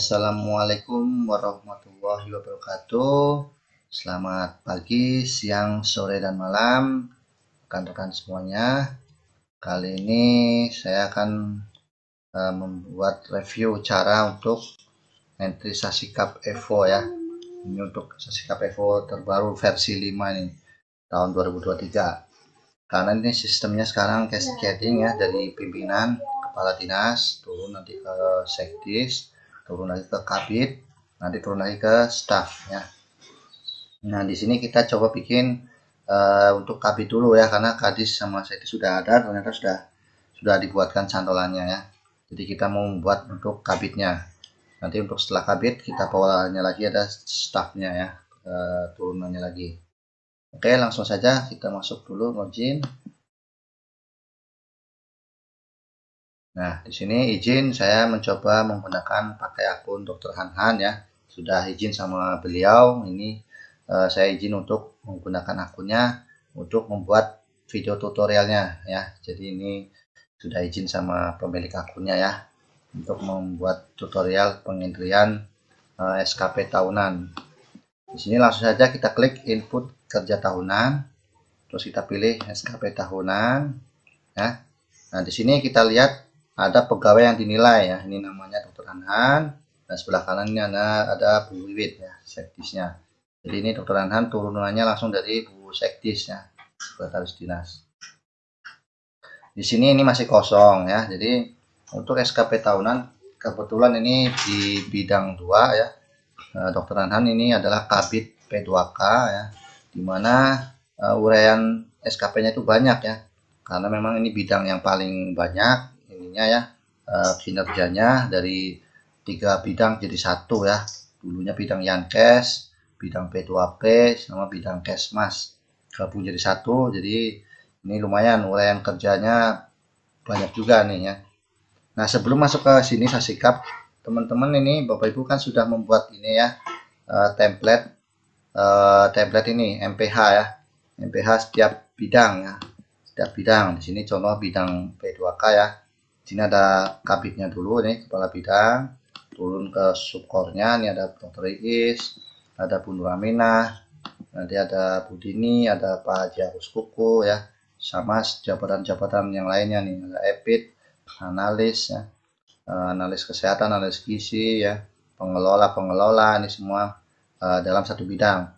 Assalamualaikum warahmatullahi wabarakatuh. Selamat pagi, siang, sore, dan malam rekan-rekan semuanya. Kali ini saya akan membuat review cara untuk entry Sasikap Evo ya. Ini untuk Sasikap Evo terbaru versi 5 nih, tahun 2023. Karena ini sistemnya sekarang cascading ya, dari pimpinan kepala dinas turun nanti ke sekdis, turun lagi ke kabid, nanti turun lagi ke staff ya. Nah di sini kita coba bikin untuk kabid dulu ya, karena kadis sama sekdis sudah ada, ternyata sudah dibuatkan cantolannya ya. Jadi kita mau membuat untuk kabidnya. Nanti untuk setelah kabid kita bawahnya lagi ada staffnya ya, turunannya lagi. Oke, langsung saja kita masuk dulu login. Nah, di sini izin saya mencoba menggunakan pakai akun Dr. Han ya. Sudah izin sama beliau. Ini saya izin untuk menggunakan akunnya untuk membuat video tutorialnya ya. Jadi ini sudah izin sama pemilik akunnya ya untuk membuat tutorial pengendalian SKP tahunan. Di sini langsung saja kita klik input kerja tahunan, terus kita pilih SKP tahunan ya. Nah, di sini kita lihat ada pegawai yang dinilai ya. Ini namanya Dr. Anhan, dan sebelah kanan ini ada Bu Wiwit ya, sekdisnya. Jadi ini Dr. Anhan turunannya langsung dari Bu Sekdis ya, sekretaris dinas. Di sini ini masih kosong ya. Jadi untuk SKP tahunan kebetulan ini di bidang 2 ya. Dr. Anhan ini adalah Kabid P2K ya, dimana uraian SKP-nya itu banyak ya. Karena memang ini bidang yang paling banyak ininya ya, kinerjanya dari 3 bidang jadi 1 ya. Dulunya bidang Yankes, bidang P2P, sama bidang Kesmas gabung jadi 1. Jadi ini lumayan uraian kerjanya banyak juga nih ya. Nah, sebelum masuk ke sini Sasikap, teman-teman ini Bapak Ibu kan sudah membuat ini ya, template ini MPH ya, MPH setiap bidang ya, setiap bidang. Di sini contoh bidang P2K ya. Di sini ada kabitnya dulu nih, kepala bidang, turun ke subkornya. Ini ada Dr. Iis, ada Bu Nur Aminah, nanti ada Bu Dini, ada Pak Haji Agus Kuku ya, sama jabatan-jabatan yang lainnya nih, ada EPID, analis ya, analis kesehatan, analis gizi ya, pengelola ini semua dalam satu bidang.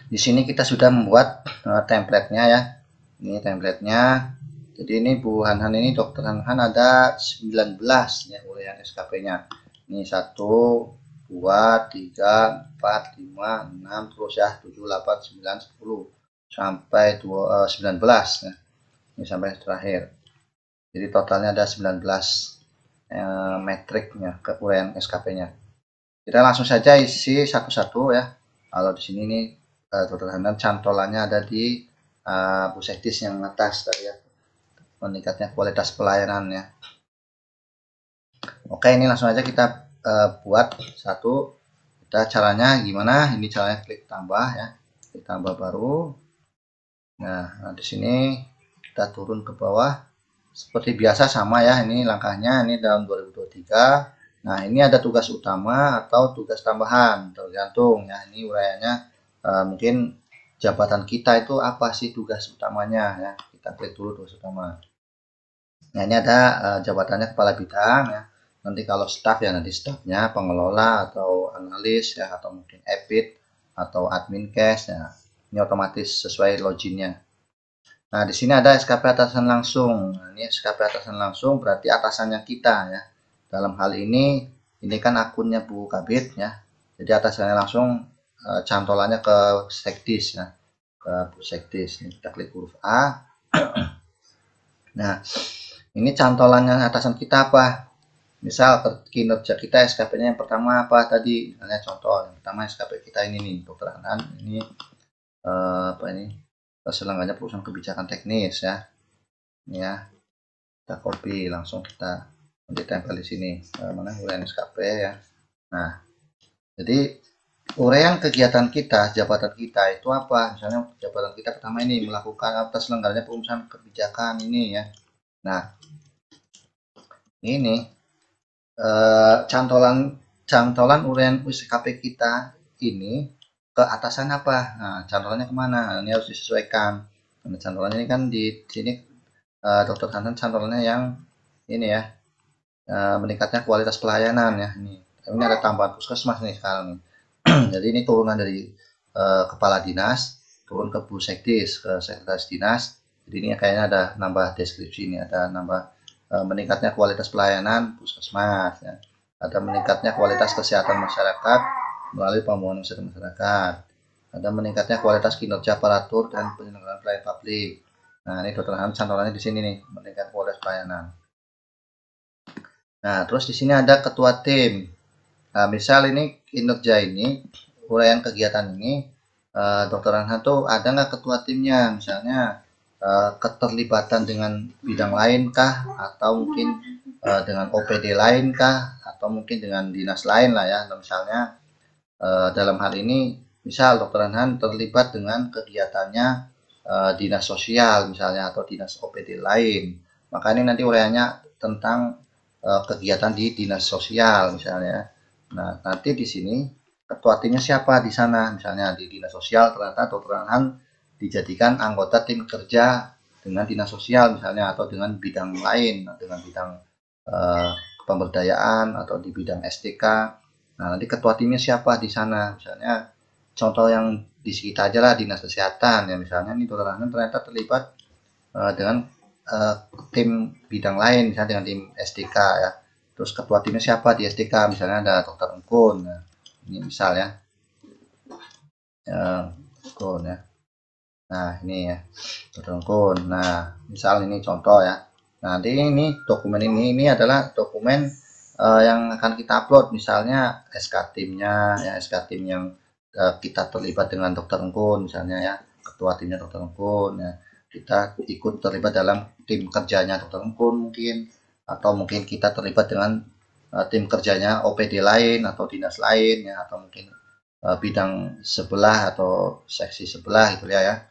Di sini kita sudah membuat template-nya ya. Ini template-nya. Jadi ini Bu Han ini Dr. Han ada 19 ya uraian SKP-nya. Ini 1 2 3 4 5 6 terus ya, 7 8 9 10 sampai 19 ya. Ini sampai terakhir. Jadi totalnya ada 19 metriknya ke uraian SKP-nya. Kita langsung saja isi satu-satu ya. Kalau di sini nih Dr. Han cantolannya ada di Bu Sekdis yang atas tadi ya, meningkatnya kualitas pelayanan ya. Oke, ini langsung aja kita buat satu. Kita caranya gimana? Ini caranya klik tambah ya, klik tambah baru. Nah, di sini kita turun ke bawah seperti biasa sama ya. Ini langkahnya, ini tahun 2023. Nah, ini ada tugas utama atau tugas tambahan, tergantung ya. Ini uraiannya mungkin jabatan kita itu apa sih tugas utamanya ya. Kita klik dulu tugas utama. Nah, ini ada jabatannya kepala bidang ya. Nanti kalau staff ya, nanti staffnya pengelola atau analis ya, atau mungkin EPID atau admin cash ya. Ini otomatis sesuai loginnya. Nah, di sini ada SKP atasan langsung. Nah, ini SKP atasan langsung berarti atasannya kita ya. Dalam hal ini kan akunnya Bu Kabid ya. Jadi atasannya langsung cantolannya ke sekdis ya, ke Bu Sekdis. Ini kita klik huruf A. Nah, ini cantolannya atasan kita apa? Misal kinerja kita SKP-nya yang pertama apa tadi? Misalnya contoh yang pertama SKP kita ini nih, Dr. Anhan ini apa ini? Keselenggaranya perusahaan kebijakan teknis ya. Ini ya. Kita copy langsung kita nanti tempel di sini. Mana uraian SKP ya. Nah, jadi uraian kegiatan kita, jabatan kita itu apa? Misalnya jabatan kita pertama ini melakukan atas terselenggaranya perusahaan kebijakan ini ya. Nah, ini cantolan cantolan uraian USKP kita ini ke atasan apa? Nah, cantolannya kemana? Nah, ini harus disesuaikan. Nah, cantolannya ini kan di sini Dokter Hanan cantolannya yang ini ya, meningkatnya kualitas pelayanan ya. Ini ada tambahan puskesmas nih sekarang nih. Jadi ini turunan dari kepala dinas turun ke Pusekdis, ke sekretaris dinas. Jadi ini kayaknya ada nambah deskripsi ini, ada nambah meningkatnya kualitas pelayanan puskesmas ya. Ada meningkatnya kualitas kesehatan masyarakat melalui pembangunan kesehatan masyarakat. Ada meningkatnya kualitas kinerja aparatur dan penyelenggaraan pelayanan publik. Nah, ini dokter Hans cantolannya di sini nih, meningkatkan kualitas pelayanan. Nah, terus di sini ada ketua tim. Nah, misal ini kinerja ini, uraian kegiatan ini, Dokter Anha tuh ada nggak ketua timnya? Misalnya keterlibatan dengan bidang lain kah? Atau mungkin dengan OPD lain kah? Atau mungkin dengan dinas lain lah ya. Misalnya dalam hal ini, misal Dokter Anha terlibat dengan kegiatannya dinas sosial misalnya atau dinas OPD lain. Maka ini nanti uraiannya tentang kegiatan di dinas sosial misalnya. Nah, nanti di sini ketua timnya siapa di sana? Misalnya di dinas sosial ternyata Dokter Anhan dijadikan anggota tim kerja dengan dinas sosial misalnya atau dengan bidang lain, dengan bidang eh, pemberdayaan atau di bidang STK. Nah, nanti ketua timnya siapa di sana? Misalnya contoh yang di sekitar aja lah dinas kesehatan ya misalnya nih Dokter Anhan ternyata terlibat dengan tim bidang lain misalnya dengan tim SDK ya. Terus ketua timnya siapa di SDK? Misalnya ada Dokter Engkun. Nah, ini misal ya. Engkun ya. Nah, ini ya. Dokter Engkun. Nah, misal ini contoh ya. Nah, nanti ini dokumen ini adalah dokumen yang akan kita upload misalnya SK timnya ya SK tim yang kita terlibat dengan Dokter Engkun misalnya ya ketua timnya Dokter Engkun ya kita ikut terlibat dalam tim kerjanya Dokter Engkun mungkin atau mungkin kita terlibat dengan tim kerjanya OPD lain atau dinas lain ya atau mungkin bidang sebelah atau seksi sebelah gitu ya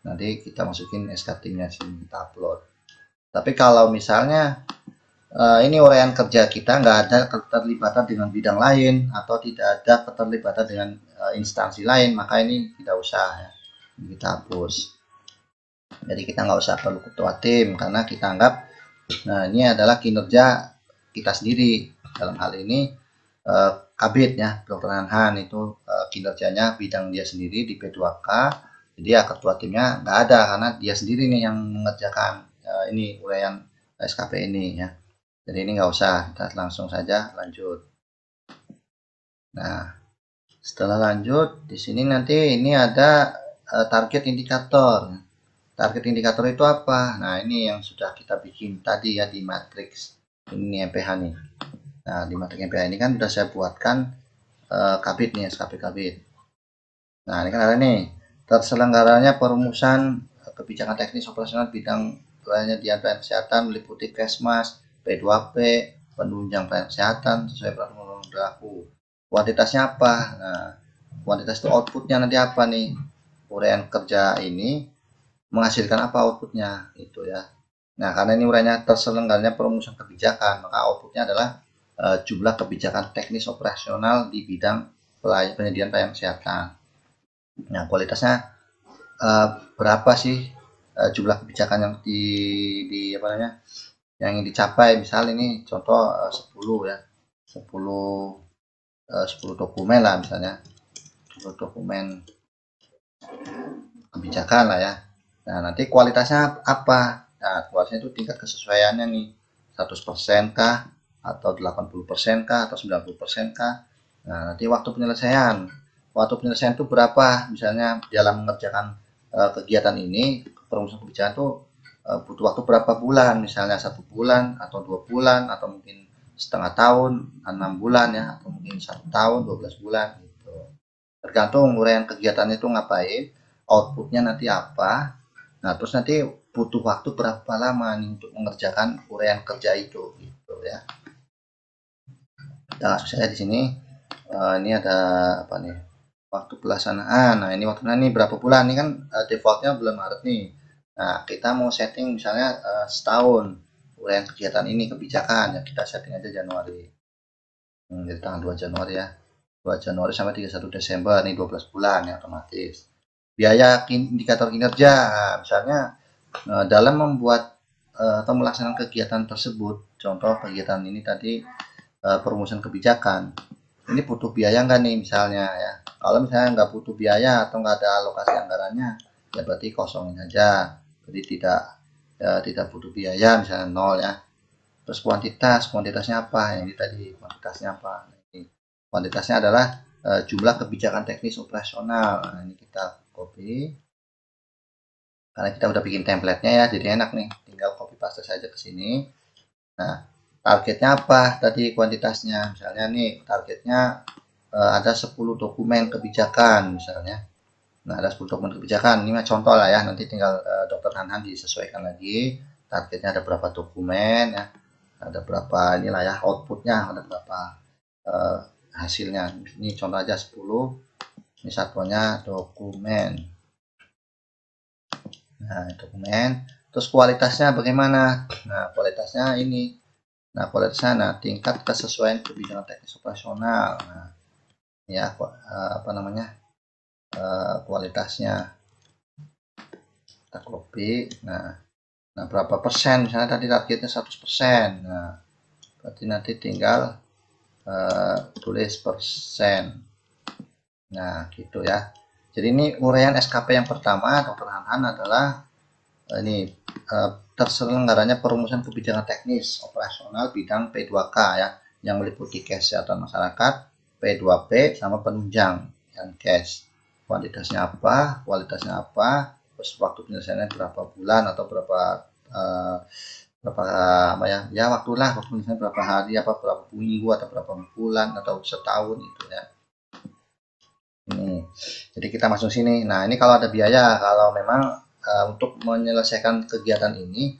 nanti kita masukin SK timnya sini kita upload. Tapi kalau misalnya ini uraian kerja kita nggak ada keterlibatan dengan bidang lain atau tidak ada keterlibatan dengan instansi lain maka ini tidak usah ya. Kita hapus. Jadi kita nggak usah perlu ketua tim karena kita anggap nah ini adalah kinerja kita sendiri dalam hal ini Kabid ya Dokter Hanhan itu kinerjanya bidang dia sendiri di P2K jadi ya ketua timnya nggak ada karena dia sendiri nih yang mengerjakan ini uraian SKP ini ya. Jadi ini nggak usah, kita langsung saja lanjut. Nah, setelah lanjut, di sini nanti ini ada target indikator. Target indikator itu apa? Nah, ini yang sudah kita bikin tadi ya di matriks. Ini MPH nih. Nah, di matriks MPH ini kan sudah saya buatkan kabit nih, SKP kabit. Nah, ini kan ada nih, terselenggaranya perumusan kebijakan teknis operasional bidang pelayanan kesehatan meliputi Kesmas, P2P, penunjang pelayanan kesehatan sesuai peraturan berlaku. Kuantitasnya apa? Nah, kuantitas itu outputnya nanti apa nih? Uraian kerja ini menghasilkan apa outputnya? Itu ya. Nah, karena ini uraiannya terselenggaranya perumusan kebijakan, maka outputnya adalah jumlah kebijakan teknis operasional di bidang penyediaan pelayanan kesehatan. Nah, kualitasnya berapa sih jumlah kebijakan yang di apa namanya? Yang ingin dicapai misal ini contoh 10 ya 10 dokumen lah misalnya 10 dokumen kebijakan lah ya nah nanti kualitasnya apa nah kualitasnya itu tingkat kesesuaiannya nih 100% kah atau 80% kah atau 90% kah nah nanti waktu penyelesaian itu berapa misalnya dalam mengerjakan kegiatan ini perumusan kebijakan itu butuh waktu berapa bulan misalnya 1 bulan atau 2 bulan atau mungkin setengah tahun 6 bulan ya atau mungkin 1 tahun 12 bulan gitu tergantung uraian kegiatan itu ngapain outputnya nanti apa nah terus nanti butuh waktu berapa lama nih untuk mengerjakan uraian kerja itu gitu ya kita langsung saja di sini ini ada apa nih waktu pelaksanaan nah ini waktunya nih berapa bulan ini kan defaultnya bulan Maret nih nah kita mau setting misalnya setahun uraian kegiatan ini kebijakan ya kita setting aja Januari Dari tanggal 2 Januari ya. 2 Januari sampai 31 Desember, ini 12 bulan ya otomatis. Biaya indikator kinerja, misalnya dalam membuat atau melaksanakan kegiatan tersebut, contoh kegiatan ini tadi perumusan kebijakan, ini butuh biaya nggak nih misalnya ya. Kalau misalnya nggak butuh biaya atau nggak ada alokasi anggarannya, ya berarti kosongin aja. Jadi tidak butuh biaya, misalnya nol ya. Terus kuantitasnya apa? Ini tadi kuantitasnya apa? Ini kuantitasnya adalah jumlah kebijakan teknis operasional. Nah, ini kita copy. Karena kita udah bikin template-nya ya, jadi enak nih. Tinggal copy paste saja ke sini. Nah, targetnya apa? Tadi kuantitasnya. Misalnya nih, targetnya ada 10 dokumen kebijakan misalnya. Nah, ada 10 dokumen kebijakan. Ini mah contoh lah ya. Nanti tinggal Dokter Hanhan disesuaikan lagi. Targetnya ada berapa dokumen ya. Ada berapa inilah ya outputnya, ada berapa uh, hasilnya. Ini contoh aja 10. Ini satuannya dokumen. Nah, dokumen. Terus kualitasnya bagaimana? Nah, kualitasnya ini. Nah, kualitasnya tingkat kesesuaian kebijakan teknis operasional. Nah, ya apa namanya? Kualitasnya kita copy. Nah, berapa persen? Misalnya tadi targetnya 100%. Nah, berarti nanti tinggal tulis persen. Nah, gitu ya. Jadi ini uraian SKP yang pertama, Dokter Hanhan adalah ini terselenggaranya perumusan kebijakan teknis operasional bidang P2K ya, yang meliputi kesehatan masyarakat, P2P sama penunjang yang cash. Kuantitasnya apa, kualitasnya apa, terus waktu penyelesaiannya berapa bulan atau berapa berapa apa ya, ya waktulah waktu penyelesaian berapa hari apa berapa minggu atau berapa bulan atau setahun itu ya. Ini. Jadi kita masuk sini. Nah, ini kalau ada biaya, kalau memang untuk menyelesaikan kegiatan ini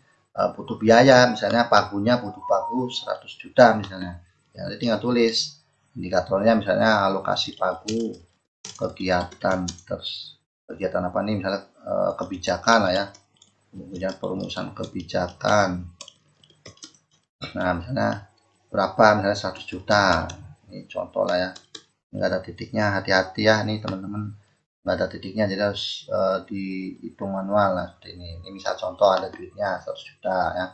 butuh biaya, misalnya pagunya butuh pagu 100 juta misalnya. Ya, jadi tinggal tulis indikatornya misalnya alokasi pagu kegiatan kegiatan apa nih misalnya kebijakan lah ya. Kemudian perumusan kebijakan. Nah, misalnya berapa misalnya 100 juta. Ini contoh lah ya. Nggak ada titiknya, hati-hati ya nih teman-teman, nggak ada titiknya jadi harus dihitung manual. Nah, seperti ini misal contoh ada duitnya 100 juta ya,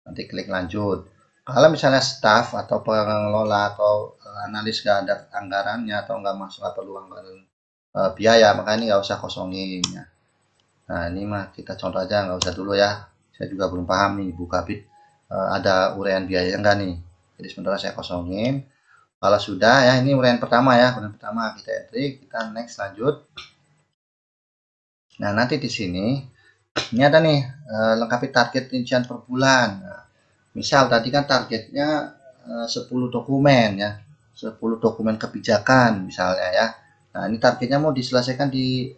nanti klik lanjut. Kalau misalnya staff atau pengelola atau analis nggak ada anggarannya atau nggak masuk atau perlu anggaran biaya, maka ini nggak usah kosongin ya. Nah, ini mah kita contoh aja, nggak usah dulu ya, saya juga belum paham nih Bu Kabit ada uraian biaya enggak nih, jadi sementara saya kosongin. Kalau sudah ya, ini uraian pertama ya, uraian pertama kita entry, kita next lanjut. Nah, nanti di sini ini ada nih lengkapi target rincian per bulan. Nah, misal tadi kan targetnya 10 dokumen ya, 10 dokumen kebijakan misalnya ya. Nah, ini targetnya mau diselesaikan di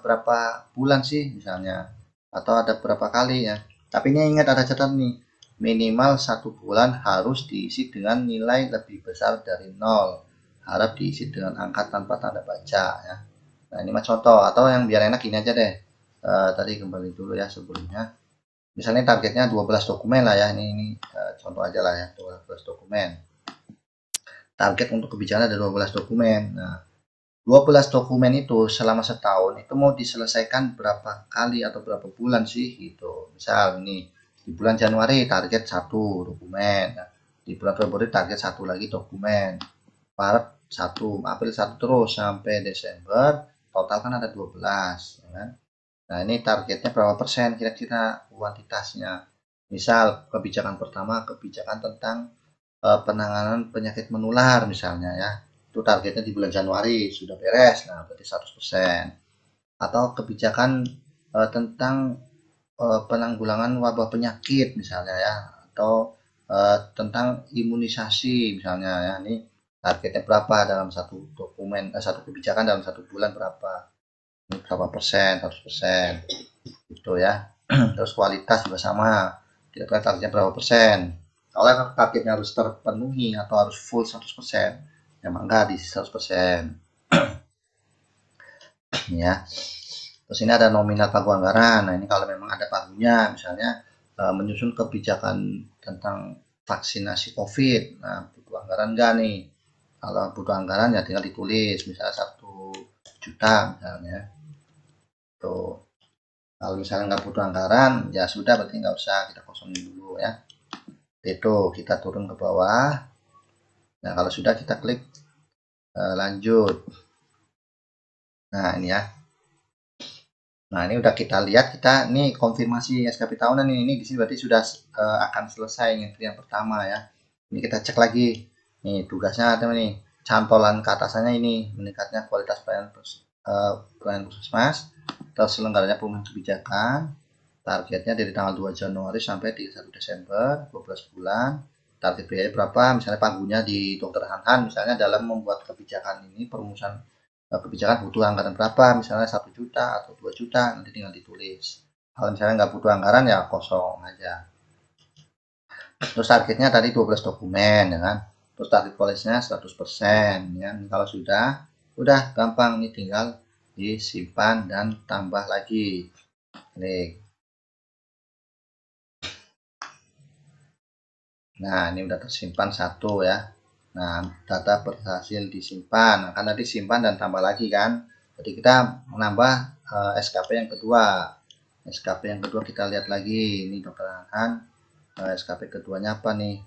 berapa bulan sih misalnya, atau ada berapa kali ya. Tapi ini ingat ada catatan nih, minimal 1 bulan harus diisi dengan nilai lebih besar dari 0. Harap diisi dengan angka tanpa tanda baca ya. Nah, ini mah contoh, atau yang biar enak gini aja deh. Tadi kembali dulu ya sebelumnya. Misalnya targetnya 12 dokumen lah ya. Ini contoh aja lah ya, 12 dokumen. Target untuk kebijakan ada 12 dokumen. Nah, 12 dokumen itu selama setahun itu mau diselesaikan berapa kali atau berapa bulan sih gitu. Misal ini di bulan Januari target 1 dokumen. Nah, di bulan Februari target 1 lagi dokumen. Maret 1, April 1 terus sampai Desember total kan ada 12 ya kan? Nah, ini targetnya berapa persen kira-kira kuantitasnya. Misal kebijakan pertama kebijakan tentang penanganan penyakit menular misalnya ya. Itu targetnya di bulan Januari sudah beres. Nah, berarti 100%. Atau kebijakan tentang penanggulangan wabah penyakit misalnya ya, atau tentang imunisasi misalnya ya. Ini targetnya berapa dalam satu dokumen, satu kebijakan dalam 1 bulan berapa, ini berapa persen, 100% gitu ya. Terus kualitas juga sama, kira-kira targetnya berapa persen. Kalau targetnya harus terpenuhi atau harus full 100%, ya mangga di 100% ya. Terus ini ada nominal pagu anggaran. Nah, ini kalau memang ada pagunya, misalnya menyusun kebijakan tentang vaksinasi COVID. Nah, butuh anggaran enggak nih? Kalau butuh anggaran ya tinggal ditulis, misalnya 1 juta misalnya. Tuh. Kalau misalnya nggak butuh anggaran, ya sudah berarti nggak usah, kita kosongin dulu ya. Itu kita turun ke bawah. Nah kalau sudah kita klik lanjut. Nah ini ya. Nah ini udah kita lihat, kita ini konfirmasi SKP tahunan ini di sini berarti sudah akan selesai yang pertama ya. Ini kita cek lagi. Nih tugasnya ada nih, cantolan ke atasannya ini, meningkatnya kualitas pelayanan puskesmas, terselenggaranya perubahan kebijakan, targetnya dari tanggal 2 Januari sampai 31 Desember, 12 bulan. Target biaya berapa? Misalnya panggunya di Dokter Han misalnya dalam membuat kebijakan ini, perumusan kebijakan butuh anggaran berapa? Misalnya 1 juta atau 2 juta, nanti tinggal ditulis. Kalau misalnya nggak butuh anggaran ya kosong aja. Terus targetnya tadi 12 dokumen ya kan. Terus target polesnya 100% ya. Kalau sudah gampang, ini tinggal disimpan dan tambah lagi. Nih. Nah, ini udah tersimpan 1 ya. Nah, data berhasil disimpan. Akan nanti simpan dan tambah lagi kan. Jadi kita menambah SKP yang kedua. SKP yang kedua kita lihat lagi. Ini Dokter Han. SKP keduanya apa nih?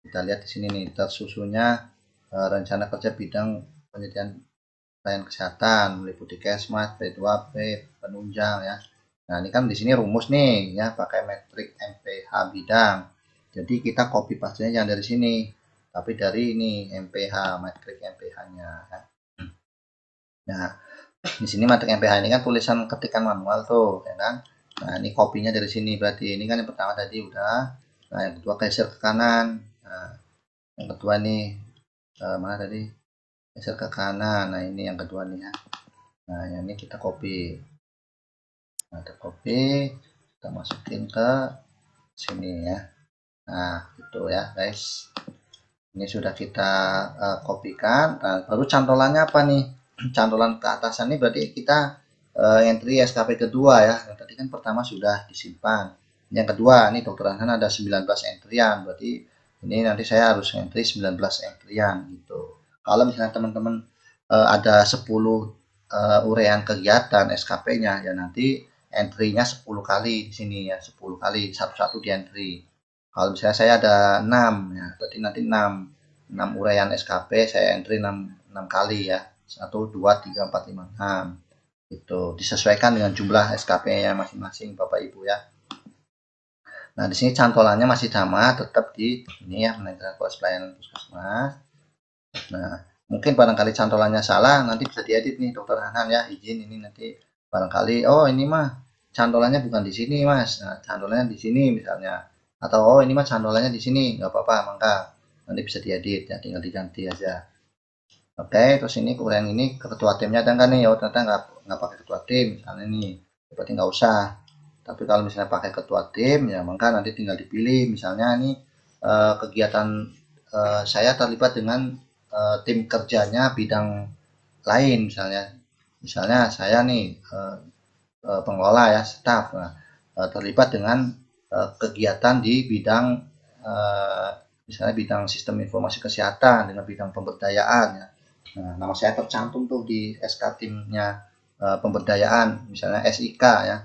Kita lihat di sini nih, tersusunnya rencana kerja bidang penyediaan pelayanan kesehatan meliputi Kesmas, P2P, penunjang ya. Nah, ini kan di sini rumus nih ya, pakai metrik MPH bidang. Jadi kita copy paste-nya jangan dari sini, tapi dari ini MPH, metrik MPH-nya ya. Nah, di sini metrik MPH ini kan tulisan ketikan manual tuh, ya kan? Nah, ini kopinya dari sini, berarti ini kan yang pertama tadi udah. Nah, yang kedua geser ke kanan. Nah, yang kedua nih mana tadi? Geser ke kanan. Nah, ini yang kedua nih ya. Nah, yang ini kita copy. Nah, kita copy, kita masukin ke sini ya. Nah, itu ya, guys. Ini sudah kita kopikan. Nah, baru cantolannya apa nih? Cantolan ke atasan ini berarti kita entry SKP kedua ya. Yang tadi kan pertama sudah disimpan. Yang kedua, ini Dokter Han ada 19 entryan. Berarti ini nanti saya harus entry 19 entryan gitu. Kalau misalnya teman-teman ada 10 urean kegiatan SKP-nya, ya nanti entry-nya 10 kali di sini ya, 10 kali satu-satu di entry. Kalau misalnya saya ada 6 ya, berarti nanti 6 uraian SKP saya entry 6 kali ya. 1 2 3 4 5 6. Itu disesuaikan dengan jumlah SKP-nya masing-masing Bapak Ibu ya. Nah, di sini cantolannya masih sama, tetap di ini ya, meningkatkan kualitas pelayanan puskesmas. Nah, mungkin barangkali cantolannya salah, nanti bisa diedit nih Dokter Hanan ya, izin ini nanti barangkali oh ini mah cantolannya bukan di sini Mas. Nah, cantolannya di sini misalnya. Atau oh ini mah cantolannya di sini, nggak apa-apa, mangga. Nanti bisa diedit ya, tinggal diganti aja. Oke, terus ini kemudian ini ketua timnya ada nggak nih? Oh ternyata nggak pakai ketua tim, misalnya nih, berarti nggak usah. Tapi kalau misalnya pakai ketua tim, ya maka nanti tinggal dipilih. Misalnya ini kegiatan saya terlibat dengan tim kerjanya bidang lain, misalnya saya nih pengelola ya, staff, nah, terlibat dengan kegiatan di bidang misalnya bidang sistem informasi kesehatan dengan bidang pemberdayaan ya. Nah, nama saya tercantum tuh di SK timnya pemberdayaan, misalnya SIK ya,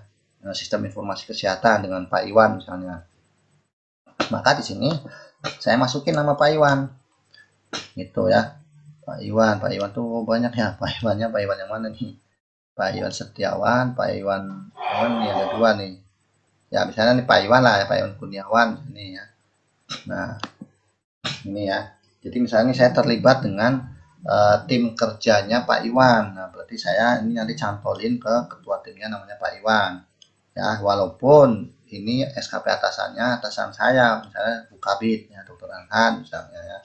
sistem informasi kesehatan dengan Pak Iwan misalnya. Maka di sini saya masukin nama Pak Iwan, gitu ya. Pak Iwan tuh banyak ya, Pak Iwannya Pak Iwan yang mana nih? Pak Iwan Setiawan, Pak Iwan nih ada 2 nih. Ya misalnya nih Pak Iwan lah, ya, Pak Iwan Kurniawan ini ya. Nah, ini ya. Jadi misalnya saya terlibat dengan tim kerjanya Pak Iwan. Nah, berarti saya ini nanti cantolin ke ketua timnya namanya Pak Iwan. Ya, walaupun ini SKP atasan saya, misalnya Bukabit ya, Dokter Anhan misalnya ya.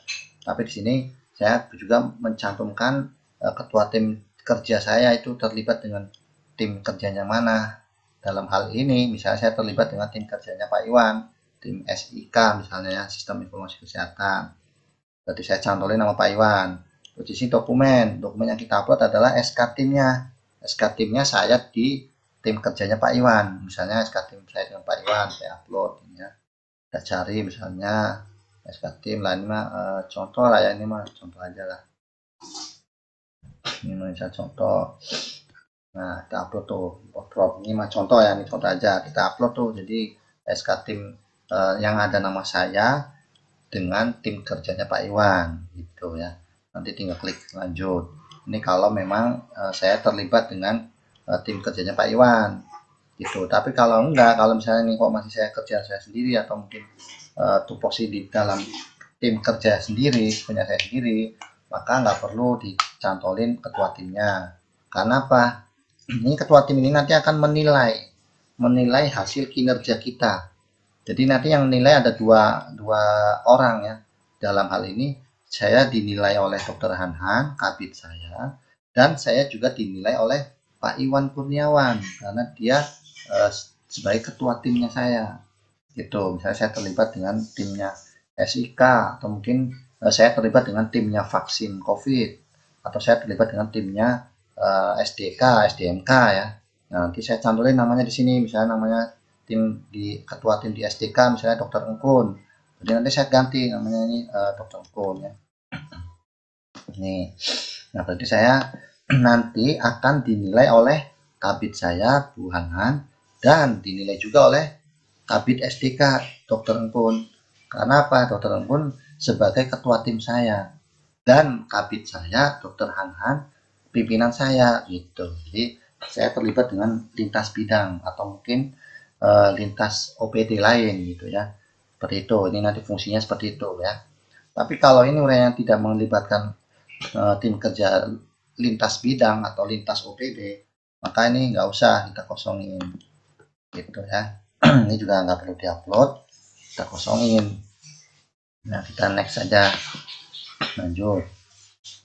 Tapi di sini saya juga mencantumkan ketua tim kerja saya itu terlibat dengan tim kerjanya mana. Dalam hal ini misalnya saya terlibat dengan tim kerjanya Pak Iwan, tim SIK misalnya ya, Sistem Informasi Kesehatan. Berarti saya cantolin nama Pak Iwan. Terus di sini dokumen yang kita upload adalah SK timnya. SK timnya saya di tim kerjanya Pak Iwan. Misalnya SK tim saya dengan Pak Iwan, saya upload ya. Kita cari misalnya SK tim lah, ini mah contoh lah ya, ini mah contoh aja lah. Ini misal contoh. Nah, kita upload tuh drop. Ini mah contoh ya, ini contoh aja. Kita upload tuh. Jadi SK tim yang ada nama saya dengan tim kerjanya Pak Iwan gitu ya. Nanti tinggal klik lanjut. Ini kalau memang saya terlibat dengan tim kerjanya Pak Iwan gitu. Tapi kalau enggak, kalau misalnya ini kok masih saya kerja saya sendiri atau mungkin tupoksi di dalam tim kerja sendiri, punya saya sendiri, maka nggak perlu dicantolin ketua timnya. Karena apa? Ini ketua tim ini nanti akan menilai hasil kinerja kita. Jadi nanti yang menilai ada dua orang ya. Dalam hal ini saya dinilai oleh Dr. Hanhan, kabid saya, dan saya juga dinilai oleh Pak Iwan Kurniawan karena dia sebagai ketua timnya saya. Gitu. Misalnya saya terlibat dengan timnya SIK atau mungkin saya terlibat dengan timnya vaksin COVID atau saya terlibat dengan timnya SDK, SDMK ya. Nah, nanti saya cantumin namanya di sini, misalnya namanya tim di ketua tim di SDK misalnya Dokter Engkun. Jadi nanti saya ganti namanya ini Dokter Engkun ya. Nih. Nah, berarti saya nanti akan dinilai oleh kabid saya Bu Hanhan dan dinilai juga oleh kabid SDK Dokter Engkun. Karena apa? Dokter Engkun sebagai ketua tim saya dan kabid saya Dokter Hanhan pimpinan saya gitu. Jadi saya terlibat dengan lintas bidang atau mungkin lintas OPD lain gitu ya. Seperti itu. Ini nanti fungsinya seperti itu ya. Tapi kalau ini uraian yang tidak melibatkan tim kerja lintas bidang atau lintas OPD, maka ini nggak usah kita kosongin gitu ya. Ini juga nggak perlu diupload, kita kosongin. Nah, kita next saja, lanjut.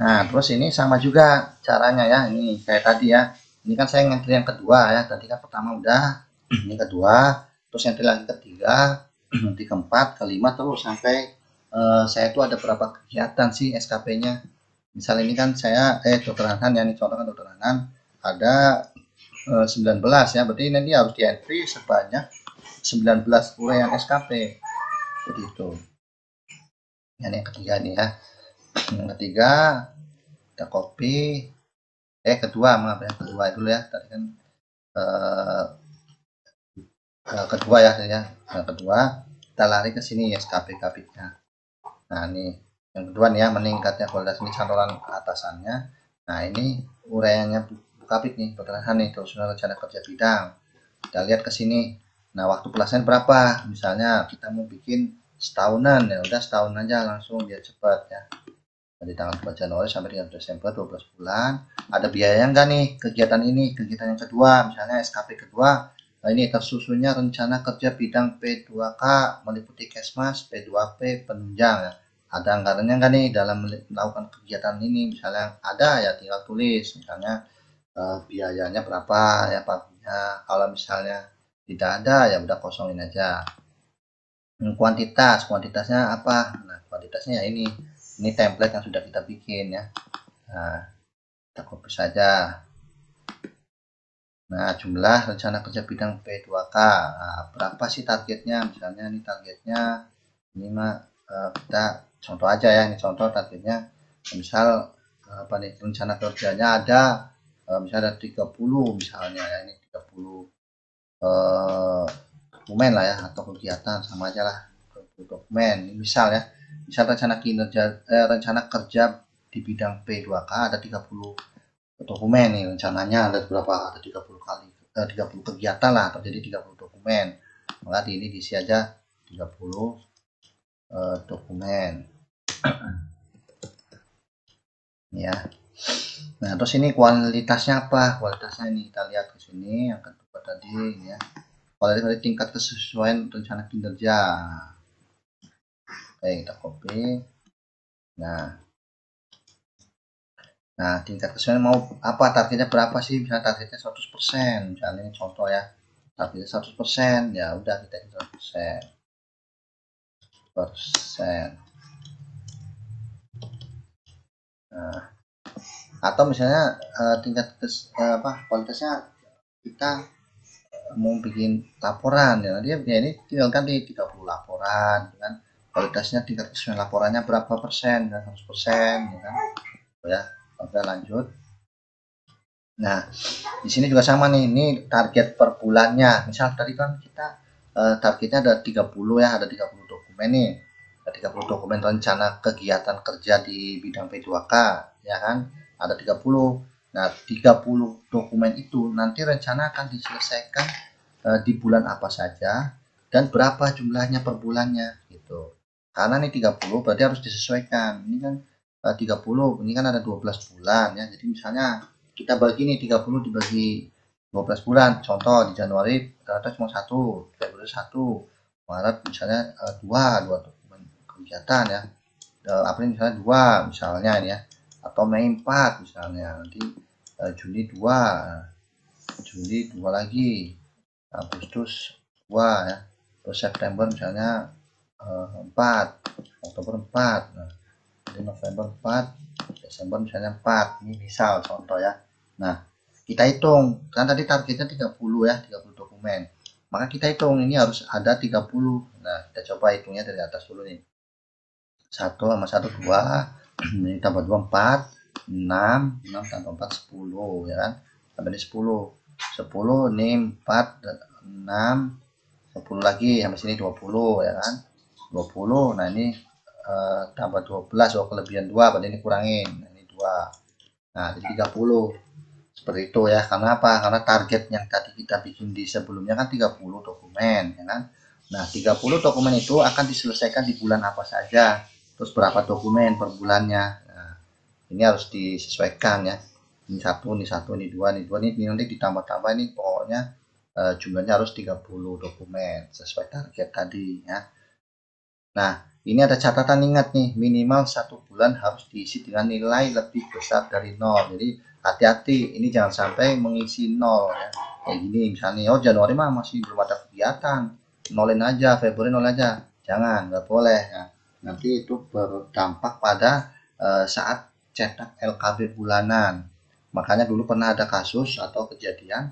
Nah, terus ini sama juga caranya ya, ini kayak tadi ya. Ini kan saya ngentri yang kedua ya, tadi kan pertama udah, ini kedua, terus ngentri lagi ketiga, nanti keempat, kelima, terus sampai saya itu ada berapa kegiatan sih SKP-nya. Misal ini kan saya, Dokter Hanhan ya, ini contoh kan Dokter Hanhan, ada 19 ya, berarti nanti harus di entry sebanyak 19 uraian SKP. Begitu. Yang ketiga nih ya. Yang ketiga kita copy. Kedua maaf ya, kedua dulu ya. Tadi kan kedua ya. Yang kedua kita lari ke sini ya SKP kabitnya. Nah ini yang kedua nih ya, meningkatnya kualitas ini cantolan atasannya. Nah ini uraiannya kabit nih, pertengahan nih, terus rencana kerja bidang. Kita lihat ke sini. Nah waktu pelaksanaan berapa? Misalnya kita mau bikin setahunan ya, udah setahun aja langsung biar cepat ya. Dari tanggal 4 Januari sampai dengan Desember 12 bulan. Ada biaya enggak nih kegiatan ini? Kegiatan yang kedua, misalnya SKP kedua, nah ini tersusunnya rencana kerja bidang P2K meliputi Kesmas, P2P penunjang ya. Ada anggarannya enggak nih dalam melakukan kegiatan ini? Misalnya ada ya tinggal tulis, misalnya biayanya berapa ya paginya. Kalau misalnya tidak ada ya udah kosongin aja. Kuantitasnya apa? Nah, kuantitasnya ya ini template yang sudah kita bikin ya. Nah, kita copy saja. Nah, jumlah rencana kerja bidang P2K. Nah, berapa sih targetnya? Misalnya ini targetnya ini mah kita contoh aja ya. Ini contoh targetnya. Misal apa nih rencana kerjanya ada misalnya ada 30 misalnya ya, ini 30 dokumen lah ya atau kegiatan sama aja lah dokumen. Misal ya. Misal rencana kerja di bidang P2K ada 30 dokumen nih rencananya, ada berapa, ada 30 kali 30 kegiatan lah, terjadi 30 dokumen, maka di ini diisi aja 30 dokumen ya. Nah terus ini kualitasnya apa? Kualitasnya ini kita lihat ke sini yang kedua tadi ya, kualitas dari tingkat kesesuaian rencana kinerja. Oke, kita copy. Nah, tingkat kesesuaian mau apa, targetnya berapa sih? Misalnya targetnya 100%. Misalnya ini contoh ya. Targetnya 100%, ya udah kita 100%. Nah, atau misalnya tingkat kualitasnya kita mau bikin laporan ya. Dia ini tinggal ganti 30 laporan kan. Kualitasnya tingkat kesesuaian laporannya berapa persen? 100% ya kan. ya. Oke, lanjut. Nah, di sini juga sama nih, ini target per bulannya. Misal tadi kan kita targetnya ada 30 ya, ada 30 dokumen nih. Ada 30 dokumen rencana kegiatan kerja di bidang P2K, ya kan? Ada 30. Nah, 30 dokumen itu nanti rencana akan diselesaikan di bulan apa saja dan berapa jumlahnya per bulannya gitu. Karena nih 30 berarti harus disesuaikan. Ini kan 30, ini kan ada 12 bulan ya. Jadi misalnya kita bagi nih 30 dibagi 12 bulan. Contoh di Januari ternyata cuma satu, Februari satu, Maret misalnya dua dokumen kegiatan ya. April misalnya dua misalnya ini ya. Atau Mei 4 misalnya. Nanti Juni 2, Juli 2 lagi, Agustus 2 ya. Terus September misalnya 4, Oktober 4. Nah, jadi November 4, Desember misalnya 4. Ini misal contoh ya. Nah, kita hitung, kan tadi targetnya 30 ya, 30 dokumen. Maka kita hitung ini harus ada 30. Nah, kita coba hitungnya dari atas dulu nih. 1 sama 1 2, ini tambah 2 4, 6, 6 tambah 4 10 ya kan. Sampai di 10. 10 ini 4 6, 10 lagi sampai sini 20 ya kan. 20. Nah, ini tambah 12, oh kelebihan 2, berarti ini kurangin. Nah, ini 2. Nah, jadi 30. Seperti itu ya. Karena apa? Karena target yang tadi kita bikin di sebelumnya kan 30 dokumen ya kan. Nah, 30 dokumen itu akan diselesaikan di bulan apa saja. Terus berapa dokumen per bulannya. Nah, ini harus disesuaikan ya. Ini satu, ini satu, ini dua, ini nanti ditambah-tambah, ini pokoknya jumlahnya harus 30 dokumen sesuai target tadi ya. Nah, ini ada catatan, ingat nih, minimal 1 bulan harus diisi dengan nilai lebih besar dari 0. Jadi hati-hati, ini jangan sampai mengisi 0 ya. Kayak gini misalnya, oh Januari mah masih belum ada kegiatan, nolin aja, Februari nol aja. Jangan, nggak boleh ya. Nanti itu berdampak pada saat cetak LKB bulanan. Makanya dulu pernah ada kasus atau kejadian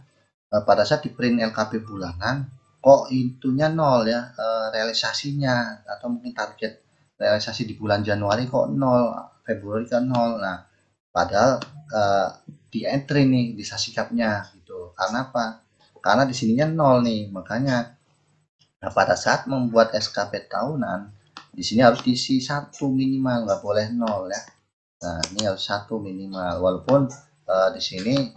pada saat di print LKB bulanan, kok itunya nol ya, realisasinya atau mungkin target realisasi di bulan Januari kok nol, Februari kan nol. Nah, padahal di entry nih di sasikapnya gitu. Karena apa? Karena di sininya nol nih, makanya nah, pada saat membuat SKP tahunan di sini harus diisi 1 minimal, nggak boleh nol ya. Nah, ini harus 1 minimal, walaupun di sini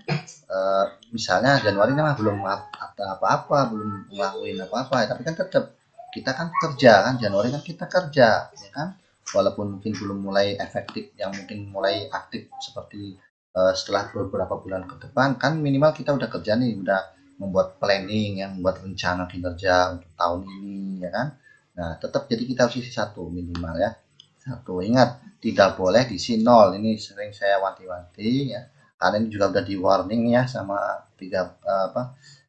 misalnya Januari kan belum ada apa-apa, belum ngelakuin apa-apa, tapi kan tetap kita kan kerja kan, Januari kan kita kerja ya kan, walaupun mungkin belum mulai efektif, yang mungkin mulai aktif seperti setelah beberapa bulan ke depan kan, minimal kita udah kerja nih, udah membuat planning, yang membuat rencana kinerja untuk tahun ini ya kan. Nah, tetap jadi kita harus isi 1 minimal ya. 1, ingat tidak boleh diisi 0. Ini sering saya wanti-wanti ya, karena ini juga udah di warning ya sama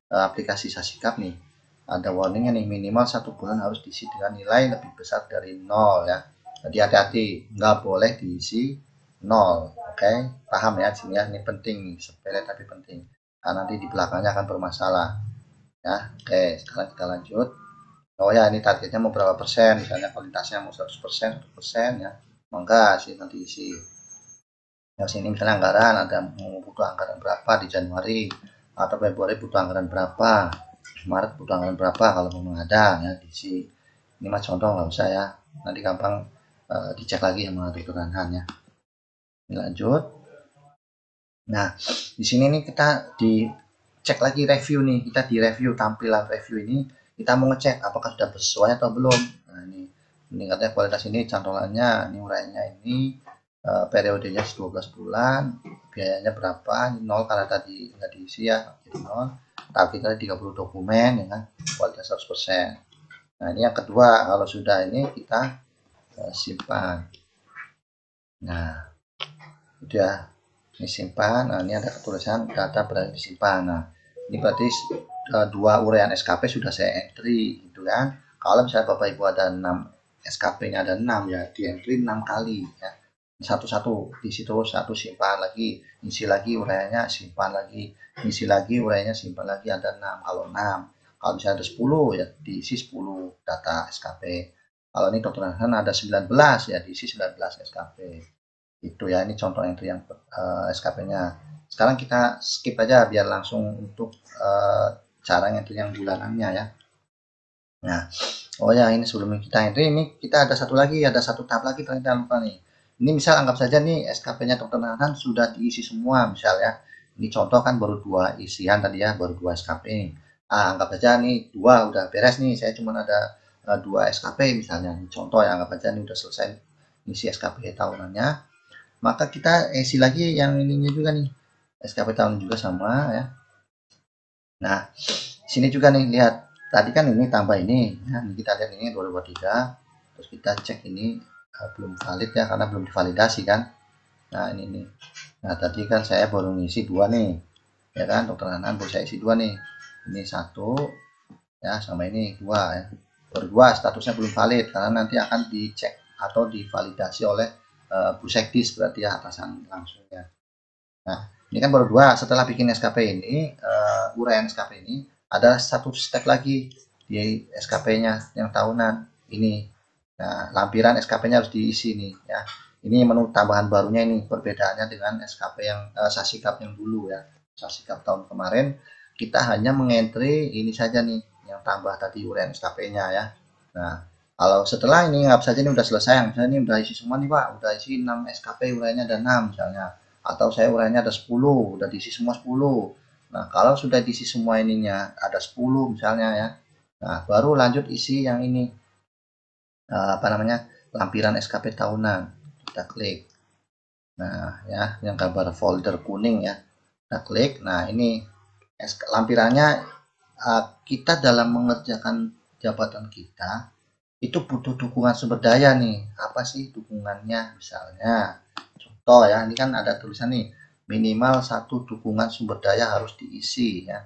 aplikasi Sasikap nih. Ada warningnya nih, minimal 1 bulan harus diisi dengan nilai lebih besar dari 0 ya. Jadi hati-hati, nggak boleh diisi 0. Oke, paham ya sini ya, ini penting, sepele tapi penting. Karena nanti di belakangnya akan bermasalah. Ya, oke, sekarang kita lanjut. Oh ya, ini targetnya mau berapa persen, misalnya kualitasnya mau 100%, 100% ya. Maka sih nanti isi. Yang sini misalnya anggaran, ada mau butuh anggaran berapa di Januari, atau Februari butuh anggaran berapa, Maret butuh anggaran berapa kalau memang ada ya diisi. Ini mah contoh, nggak usah ya, nanti gampang dicek lagi sama dokter Hanhan ya. Ini lanjut. Nah, di sini nih kita dicek lagi review nih, kita di review tampilan review ini, kita mau ngecek apakah sudah sesuai atau belum. Nah, ini katanya kualitas ini, cantolannya ini, uraiannya ini, periodenya 12 bulan, biayanya berapa, ini 0 karena tadi nggak diisi ya, jadi 0. Targetnya 30 dokumen ya kan, kualitas 100%. Nah, ini yang kedua, kalau sudah ini kita simpan. Nah, udah ini simpan. Nah, ini ada tulisan data berada disimpan. Nah, ini berarti 2 uraian SKP sudah saya entry gitu kan. Kalau misalnya Bapak Ibu ada 6 SKP-nya, ada 6 ya, di entry 6 kali ya. Satu-satu di situ, satu simpan lagi, isi lagi uraiannya, simpan lagi, isi lagi uraiannya, simpan lagi, ada 6. Kalau 6, kalau misalnya ada 10 ya diisi 10 data SKP. Kalau ini dokter Hanhan ada 19 ya diisi 19 SKP. Itu ya, ini contoh entry yang SKP-nya. Sekarang kita skip aja biar langsung untuk cara entry yang bulanannya ya. Nah, oh ya, ini sebelum kita entry, ini kita ada satu lagi, ada satu tahap lagi ternyata lupa nih. Ini misal anggap saja nih SKP-nya Dr. Hanan sudah diisi semua misal ya. Ini contoh kan baru 2 isian tadi ya, baru 2 SKP. Anggap saja nih 2 udah beres nih, saya cuma ada 2 SKP misalnya. Ini contoh ya, anggap saja nih udah selesai isi SKP tahunannya. Maka kita isi lagi yang ininya juga nih. SKP tahun juga sama ya. Nah, sini juga nih lihat. Tadi kan ini tambah ini. Nah, ini kita lihat ini 2023. Terus kita cek ini belum valid ya karena belum divalidasi kan. Nah, ini nih. Nah, tadi kan saya baru ngisi 2 nih. Ya kan, Dokter Hanan baru saya isi 2 nih. Ini 1 ya sama ini 2 ya. Baru 2 statusnya belum valid karena nanti akan dicek atau divalidasi oleh Bu Sekdis berarti ya atasan langsungnya. Nah, ini kan baru 2. Setelah bikin SKP ini, uraian SKP ini, ada satu step lagi di SKP-nya yang tahunan ini. Nah, lampiran SKP-nya harus diisi nih ya. Ini menu tambahan barunya ini perbedaannya dengan SKP yang Sasikap yang dulu ya. Sasikap tahun kemarin kita hanya mengentry ini saja nih yang tambah tadi uraian SKP-nya ya. Nah, kalau setelah ini nggak saja ini udah selesai, misalnya ini udah isi semua nih Pak, udah isi 6 SKP uraiannya ada 6 misalnya, atau saya uraiannya ada 10, udah diisi semua 10. Nah, kalau sudah diisi semua ininya ada 10 misalnya ya. Nah, baru lanjut isi yang ini apa namanya? Lampiran SKP tahunan. Kita klik. Nah, ya, yang gambar folder kuning ya. Kita klik. Nah, ini lampirannya kita dalam mengerjakan jabatan kita itu butuh dukungan sumber daya nih. Apa sih dukungannya? Misalnya, contoh ya, ini kan ada tulisan nih, minimal 1 dukungan sumber daya harus diisi ya.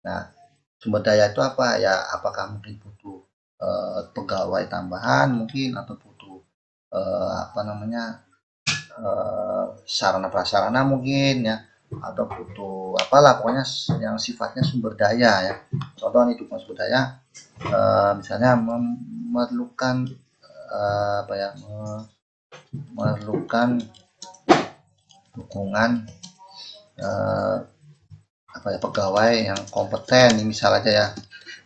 Nah, sumber daya itu apa ya? Apakah mungkin butuh pegawai tambahan mungkin atau butuh apa namanya sarana prasarana mungkin ya atau butuh apalah pokoknya yang sifatnya sumber daya ya. Contoh nih dukungan sumber daya misalnya memerlukan apa ya memerlukan dukungan apa ya pegawai yang kompeten ini misal aja ya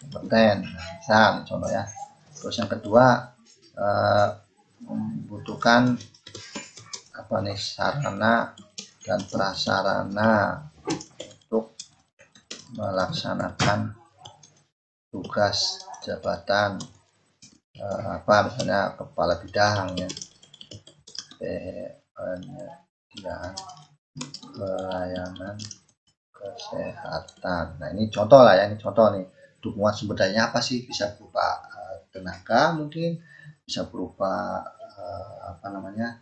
kompeten misal contoh ya. Terus yang kedua membutuhkan apa nih sarana dan prasarana untuk melaksanakan tugas jabatan apa misalnya kepala bidang ya penyediaan pelayanan kesehatan. Nah, ini contoh lah ya, ini contoh nih. Dukungan sumber dayanya apa sih? Bisa berupa tenaga mungkin, bisa berupa apa namanya?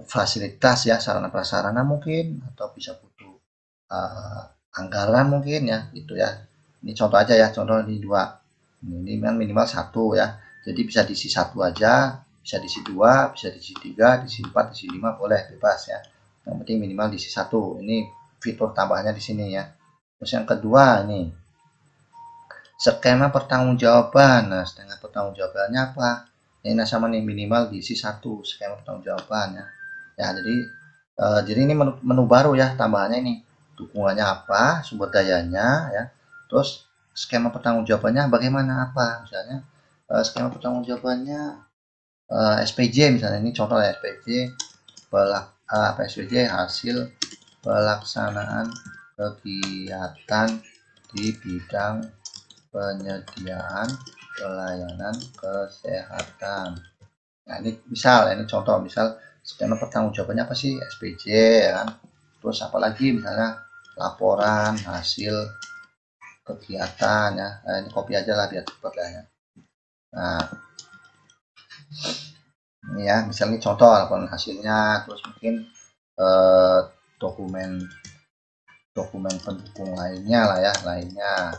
Fasilitas ya, sarana prasarana mungkin atau bisa butuh anggaran mungkin ya, gitu ya. Ini contoh aja ya, contoh ini 2. Ini minimal 1 ya. Jadi bisa diisi 1 aja, bisa diisi 2, bisa diisi 3, diisi 4, diisi 5 boleh bebas ya. Yang penting minimal diisi 1. Ini fitur tambahannya di sini ya. Terus yang kedua ini skema pertanggungjawaban. Nah, skema pertanggungjawabannya apa? Ini sama nih minimal diisi 1 skema pertanggungjawaban ya. Ya, jadi ini menu baru ya tambahannya ini. Dukungannya apa, sumber dayanya ya. Terus skema pertanggungjawabannya bagaimana apa? Misalnya skema pertanggungjawabannya SPJ misalnya ini contoh ya SPJ SPJ hasil pelaksanaan kegiatan di bidang penyediaan pelayanan kesehatan. Nah, ini misal ini contoh misal skema pertanggungjawabannya apa sih SPJ ya kan. Terus apalagi misalnya laporan hasil kegiatan ya. Nah, ini copy aja lah biar cepat lah ya. Nah, ini ya misalnya contoh laporan hasilnya terus mungkin eh, dokumen pendukung lainnya lah ya lainnya.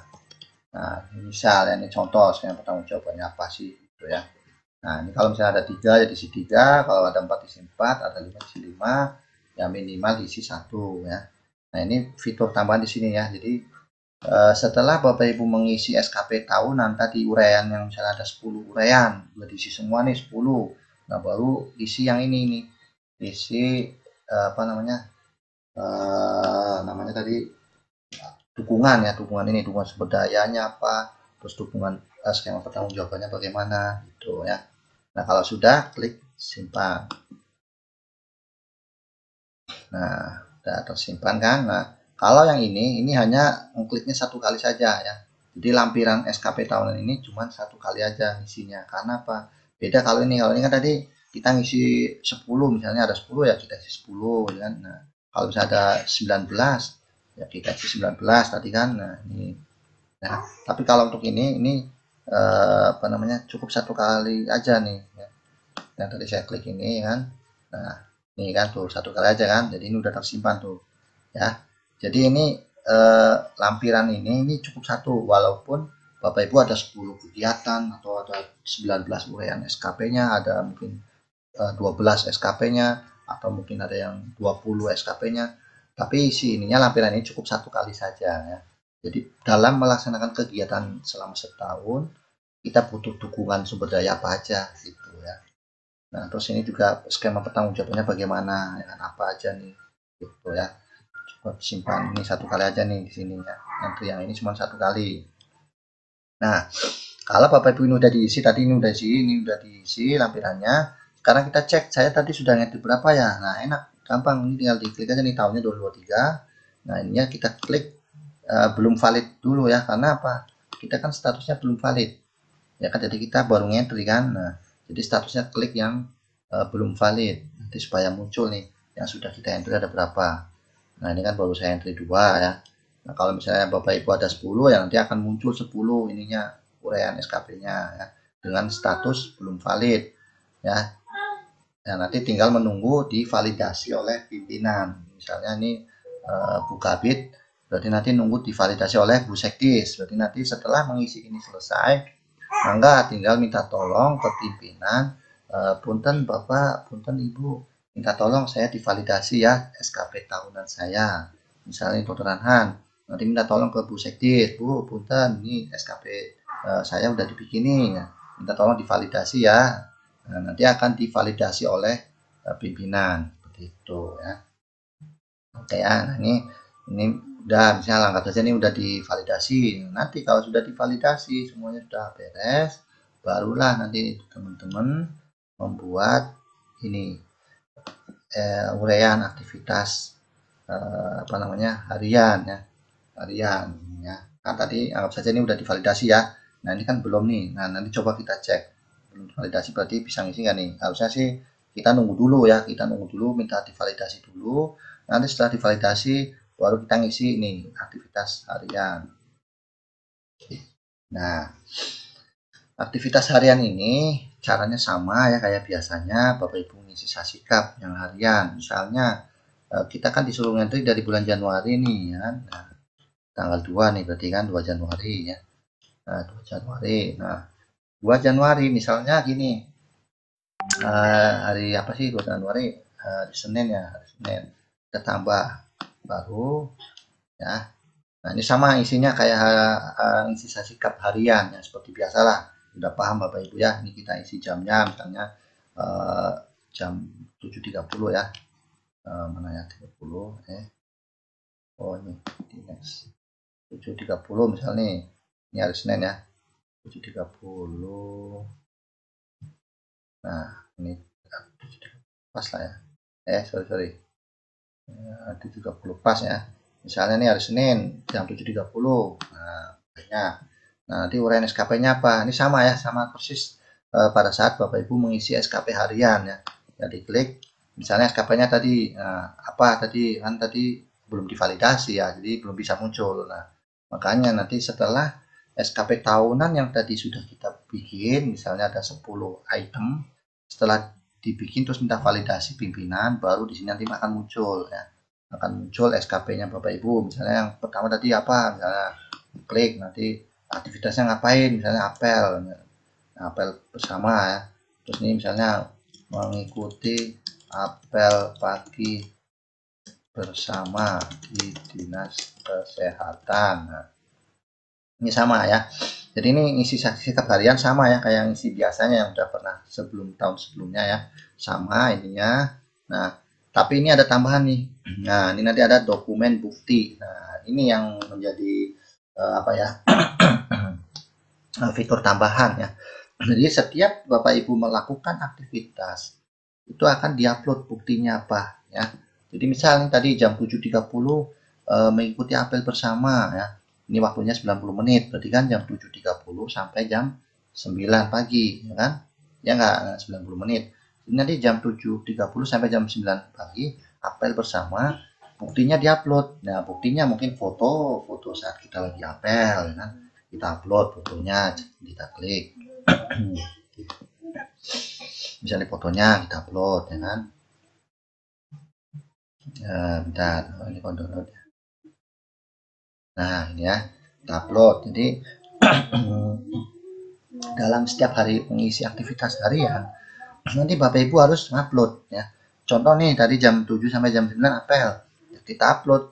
Nah, misal ya ini contoh skema pertanggungjawabannya apa sih gitu ya. Nah, ini kalau misalnya ada 3 ya diisi 3, kalau ada 4 diisi 4, ada 5 diisi 5, ya minimal diisi 1 ya. Nah, ini fitur tambahan di sini ya. Jadi setelah Bapak Ibu mengisi SKP tahunan tadi uraian yang misalnya ada 10 uraian, udah diisi semua nih 10. Nah, baru isi yang ini nih. Isi namanya tadi dukungan ya, dukungan ini, dukungan sumber dayanya apa, terus dukungan skema pertanggungjawabannya bagaimana gitu ya. Nah kalau sudah, klik simpan. Nah sudah tersimpan kan. Nah kalau yang ini hanya mengkliknya satu kali saja ya. Jadi lampiran SKP tahunan ini cuma satu kali aja isinya. Karena apa? Beda kalau ini kan tadi kita ngisi 10, misalnya ada 10 ya kita isi 10 ya kan. Nah kalau misalnya ada 19 ya kita isi 19 tadi kan. Nah ini. Nah tapi kalau untuk ini cukup satu kali aja nih ya. Yang tadi saya klik ini kan. Nah ini kan tuh satu kali aja kan. Jadi ini udah tersimpan tuh ya. Jadi ini lampiran ini cukup satu, walaupun Bapak Ibu ada 10 kegiatan atau ada 19 uraian SKP-nya, ada mungkin 12 SKP-nya, atau mungkin ada yang 20 SKP-nya, tapi isi ininya lampiran ini cukup satu kali saja ya. Jadi dalam melaksanakan kegiatan selama setahun kita butuh dukungan sumber daya apa aja gitu ya. Nah terus ini juga skema pertanggungjawabannya bagaimana, dengan apa aja nih gitu ya. Coba simpan ini satu kali aja nih di sini ya. Yang ini cuma satu kali. Nah kalau Bapak Ibu ini udah diisi, tadi ini udah diisi lampirannya. Sekarang kita cek, saya tadi sudah ngetik berapa ya. Nah enak, gampang, ini tinggal diklik aja nih tahunnya 2023. Nah ininya kita klik belum valid dulu ya, karena apa? Kita kan statusnya belum valid ya kan, jadi kita baru ngentri kan. Nah jadi statusnya klik yang belum valid, nanti supaya muncul nih yang sudah kita entry ada berapa. Nah ini kan baru saya entry 2 ya. Nah kalau misalnya Bapak Ibu ada 10 ya nanti akan muncul 10 ininya uraian SKP-nya ya, dengan status belum valid ya. Nah nanti tinggal menunggu divalidasi oleh pimpinan. Misalnya ini Bu Kabid, berarti nanti nunggu divalidasi oleh Bu Sekdis. Berarti nanti setelah mengisi ini selesai, mangga tinggal minta tolong ke pimpinan, punten Bapak, punten Ibu, minta tolong saya divalidasi ya SKP tahunan saya. Misalnya Dr. Anhan, nanti minta tolong ke Bu Sekdis, Bu, punten ini SKP saya udah dibikinin ya. Minta tolong divalidasi ya. Nah, nanti akan divalidasi oleh pimpinan seperti itu ya. Oke ya, nah ini udah, misalnya angkat saja ini udah divalidasi. Nanti kalau sudah divalidasi semuanya sudah beres, barulah nanti teman-teman membuat ini uraian aktivitas harian ya, harian ya. Kan tadi anggap saja ini udah divalidasi ya. Nah ini kan belum nih. Nah nanti coba kita cek, belum validasi berarti bisa ngisi nggak nih? Harusnya sih kita nunggu dulu ya, kita nunggu dulu, minta divalidasi dulu. Nanti setelah divalidasi baru kita ngisi ini aktivitas harian. Nah aktivitas harian ini caranya sama ya kayak biasanya Bapak Ibu ngisi sasikap yang harian. Misalnya kita kan disuruh ngentri dari bulan Januari nih ya. Nah, tanggal 2 nih berarti kan 2 Januari ya. Nah 2 Januari. Nah 2 Januari misalnya gini, hari apa sih 2 Januari, hari Senin ya, hari Senin kita tambah baru ya. Nah ini sama isinya kayak isi sasikap harian ya, seperti biasalah, udah paham Bapak Ibu ya. Ini kita isi jamnya misalnya jam 7.30 ya, mana ya 30 oh ini di next 7.30 misalnya nih, ini hari Senin ya 7.30. Nah ini pas lah ya, sorry 7.30 pas ya. Misalnya nih hari Senin jam 7.30. Nah banyak. Nah nanti uraian SKP-nya apa? Ini sama ya, sama persis pada saat Bapak Ibu mengisi SKP harian ya. Jadi klik, misalnya SKP-nya tadi apa tadi kan tadi belum divalidasi ya, jadi belum bisa muncul. Nah makanya nanti setelah SKP tahunan yang tadi sudah kita bikin, misalnya ada 10 item, setelah dibikin terus minta validasi pimpinan, baru di sini nanti akan muncul ya, akan muncul SKP-nya Bapak Ibu. Misalnya yang pertama tadi apa, misalnya klik nanti aktivitasnya ngapain, misalnya apel bersama ya. Terus ini misalnya mengikuti apel pagi bersama di Dinas Kesehatan. Nah, ini sama ya. Jadi ini ngisi sikap harian sama ya kayak ngisi biasanya yang udah pernah sebelum tahun sebelumnya ya. Sama ininya. Nah, Tapi ini ada tambahan nih. Nah, ini nanti ada dokumen bukti. Nah, ini yang menjadi apa ya? Fitur tambahan ya. Jadi setiap Bapak Ibu melakukan aktivitas itu akan diupload buktinya apa ya. Jadi misalnya tadi jam 7.30 mengikuti apel bersama ya. Ini waktunya 90 menit, berarti kan jam 7.30 sampai jam 9 pagi ya kan? Ya enggak 90 menit. Jadi nanti jam 7.30 sampai jam 9 pagi apel bersama, buktinya diupload. Nah, buktinya mungkin foto saat kita lagi apel ya kan. Kita upload fotonya, kita klik. Misalnya fotonya kita upload ya kan. Bentar, ini download ya. Nah, ini ya, kita upload. Jadi dalam setiap hari mengisi aktivitas harian, nanti Bapak Ibu harus upload ya. Contoh nih, tadi jam 7 sampai jam 9 apel. Ya, kita upload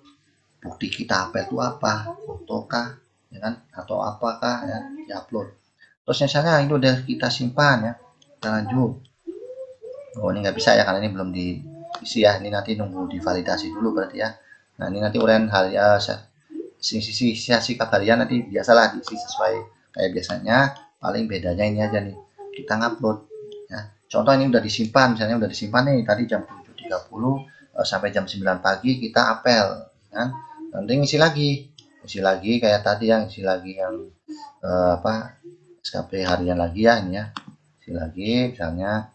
bukti kita apel itu apa, foto kah, ya kan, atau apakah ya, diupload. Terus misalnya itu udah kita simpan ya, kita lanjut. Oh, ini nggak bisa ya karena ini belum diisi ya, ini nanti nunggu divalidasi dulu berarti ya. Nah, ini nanti uraian hal ya, sisi sikap harian nanti biasalah diisi sesuai kayak biasanya. Paling bedanya ini aja nih, kita ngupload ya. Contoh ini udah disimpan, misalnya udah disimpan nih tadi jam 7.30 sampai jam 9 pagi kita apel kan. Nanti ngisi lagi kayak tadi yang isi lagi yang apa, SKP harian lagi ya ini ya. Isi lagi misalnya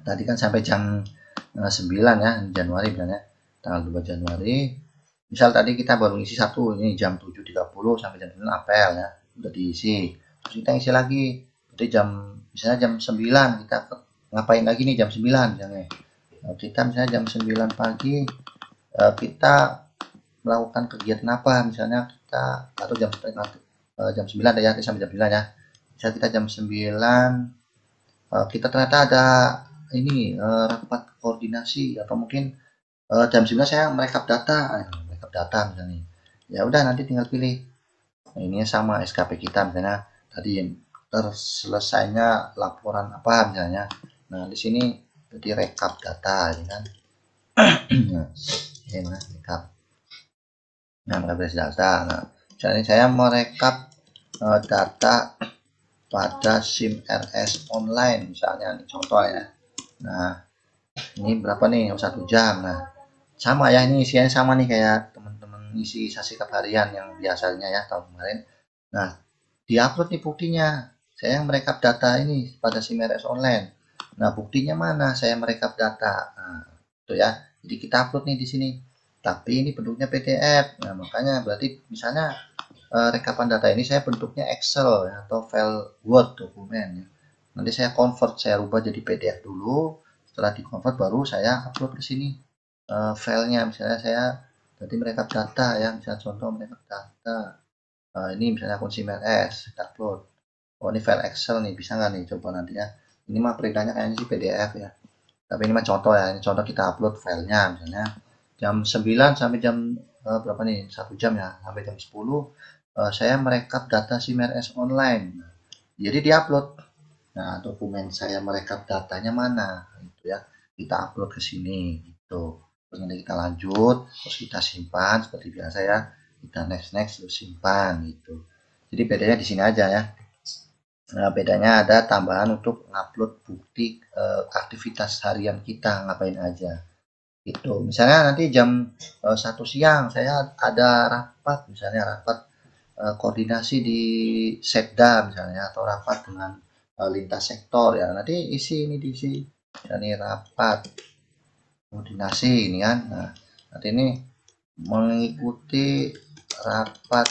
tadi kan sampai jam 9 ya, Januari misalnya tanggal 2 Januari. Misal tadi kita baru ngisi satu, ini jam 7.30 sampai jam 9 apel ya, udah diisi. Terus kita isi lagi. Jadi misalnya jam 9 kita ngapain lagi nih jam 9 misalnya. Kita misalnya jam 9 pagi kita melakukan kegiatan apa, misalnya kita atau jam 9 ya, sampai jam 9 ya. Misal kita jam 9 kita ternyata ada ini rapat koordinasi atau mungkin jam 9 saya merekap data misalnya. Ya udah nanti tinggal pilih. Nah, ini sama SKP kita misalnya tadi terselesainya laporan apa misalnya. Nah, di sini jadi rekap data ya kan. Nah, ini rekap. Nah, merekap data. Nah, misalnya saya merekap data pada SIM RS online misalnya, ini contoh ya. Nah, ini berapa nih? 1 jam. Nah, sama ya, ini isinya sama nih kayak teman-teman isi sikap harian yang biasanya ya tahun kemarin. Nah, diupload nih buktinya. Saya merekap data ini pada SIM RS online. Nah, buktinya mana? Saya merekap data. Nah, itu ya. Jadi kita upload nih di sini. Tapi ini bentuknya PDF. Nah, makanya berarti misalnya rekapan data ini saya bentuknya Excel ya, atau file Word dokumen ya. Nanti saya convert, saya rubah jadi PDF dulu. Setelah di convert baru saya upload ke sini filenya. Misalnya saya tadi merekap data ya, misalnya contoh merekap data. Ini misalnya akun SIM RS, kita upload. Oh, ini file Excel nih, bisa nggak nih? Coba nanti ya. Ini mah perintahnya kayaknya sih PDF ya. Tapi ini mah contoh ya, ini contoh kita upload filenya misalnya jam 9 sampai jam berapa nih? 1 jam ya, sampai jam 10 saya merekap data SIM RS online. Jadi diupload. Nah, dokumen saya merekap datanya mana? Gitu ya. Kita upload ke sini gitu. Terus nanti kita lanjut, terus kita simpan seperti biasa ya. Kita next terus simpan gitu. Jadi bedanya di sini aja ya. Nah, bedanya ada tambahan untuk ngupload bukti aktivitas harian kita ngapain aja. Gitu. Misalnya nanti jam 1 siang saya ada rapat, misalnya rapat koordinasi di Setda misalnya, atau rapat dengan lintas sektor ya. Nanti isi ini diisi. Ini rapat koordinasi ini kan. Nah, nanti ini mengikuti rapat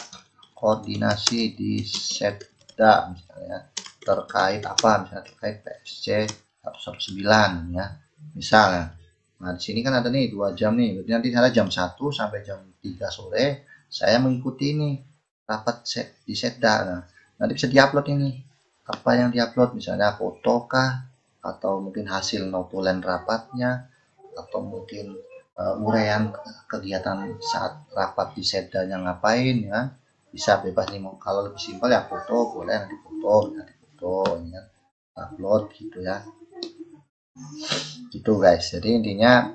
koordinasi di Setda misalnya terkait apa, misalnya terkait PSC 119 ya misalnya. Nah, di sini kan ada nih 2 jam nih, berarti nanti saya jam 1 sampai jam 3 sore saya mengikuti ini rapat di Setda. Nah, nanti bisa diupload ini apa yang diupload, misalnya foto kah, atau mungkin hasil notulen rapatnya, atau mungkin uraian kegiatan saat rapat di Setdanya ngapain ya. Bisa bebas nih, kalau lebih simpel ya foto boleh, nanti foto ini kan upload gitu ya. Gitu guys, jadi intinya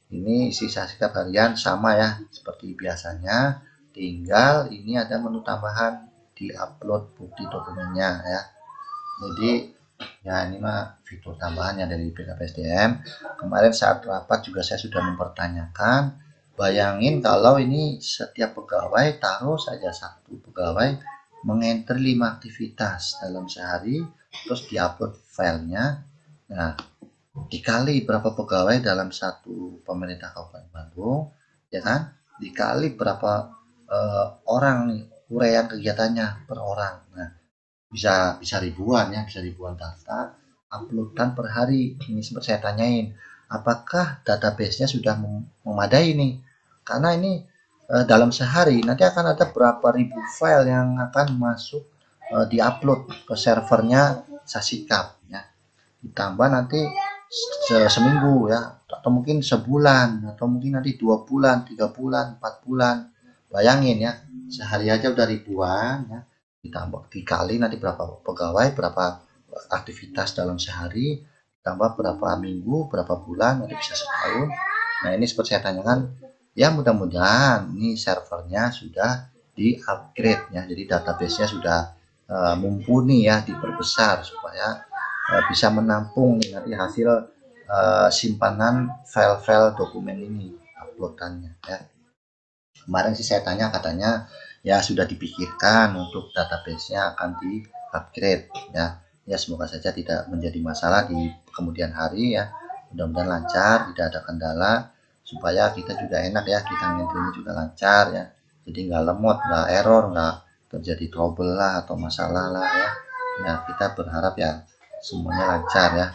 Ini isi sasikap harian sama ya seperti biasanya, tinggal ini ada menu tambahan di upload bukti dokumennya ya. Jadi ya ini mah fitur tambahannya dari BKPSDM. Kemarin saat rapat juga saya sudah mempertanyakan, bayangin kalau ini setiap pegawai taruh saja satu pegawai mengenter 5 aktivitas dalam sehari, terus diupload filenya. Nah, dikali berapa pegawai dalam satu pemerintah Kabupaten Bandung, ya kan? Dikali berapa orang nih uraian kegiatannya per orang. Nah, bisa ribuan ya, bisa ribuan data uploadan per hari. Ini sempat saya tanyain, apakah database-nya sudah memadai nih? Karena ini dalam sehari nanti akan ada berapa ribu file yang akan masuk diupload ke servernya Sasikap ya. Ditambah nanti seminggu ya, atau mungkin sebulan, atau mungkin nanti 2 bulan, 3 bulan, 4 bulan. Bayangin ya, sehari aja udah ribuan ya, ditambah dikali nanti berapa pegawai, berapa aktivitas dalam sehari, tambah berapa minggu, berapa bulan, nanti bisa setahun. Nah ini seperti saya tanyakan, ya mudah-mudahan ini servernya sudah di upgrade ya, jadi database-nya sudah mumpuni ya, diperbesar supaya bisa menampung nanti hasil simpanan file-file dokumen ini uploadannya ya. Kemarin sih saya tanya, katanya ya sudah dipikirkan untuk database-nya akan di upgrade ya. Ya semoga saja tidak menjadi masalah di kemudian hari ya. Mudah-mudahan lancar, tidak ada kendala supaya kita juga enak ya, kita ngintilnya juga lancar ya. Jadi nggak lemot, nggak error, nggak terjadi trouble lah atau masalah lah ya. Ya kita berharap ya semuanya lancar ya.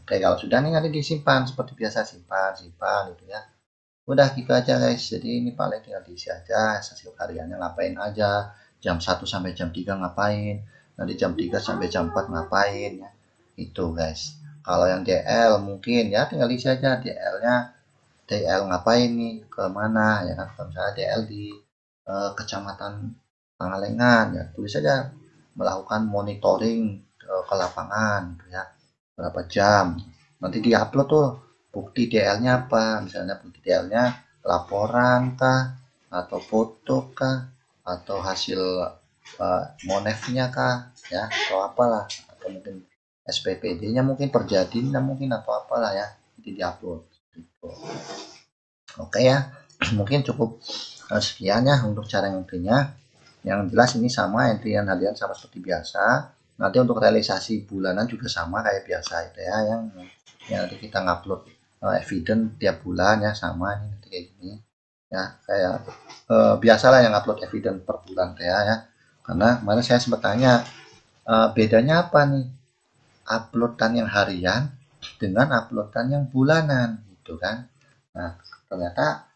Oke, kalau sudah nih nanti disimpan seperti biasa, simpan simpan gitu ya. Udah gitu aja guys, jadi ini paling tinggal diisi aja hasil hariannya ngapain aja, jam 1 sampai jam 3 ngapain, nanti jam 3 sampai jam 4 ngapain ya. Itu guys. Kalau yang DL mungkin ya tinggal isi aja DL ngapain nih, ke mana ya kan. Kalau misalnya DL di Kecamatan Pangalengan ya tulis saja melakukan monitoring ke lapangan gitu ya. Berapa jam. Nanti diupload tuh bukti DL-nya apa, misalnya bukti DL-nya laporan kah, atau foto kah, atau hasil monefnya kah, ya, atau apalah, atau mungkin SPPD-nya mungkin perjadinya mungkin atau apalah ya, nanti diupload. Gitu. Oke ya, mungkin cukup sekian ya untuk cara ngintinya. Yang jelas ini sama entrian harian sama seperti biasa. Nanti untuk realisasi bulanan juga sama kayak biasa itu ya, yang nanti kita ngupload evidence tiap bulan ya sama ini nanti kayak gini ya, kayak biasalah yang upload evidence per bulan ya. Karena kemarin saya sempat tanya bedanya apa nih uploadan yang harian dengan uploadan yang bulanan gitu kan. Nah ternyata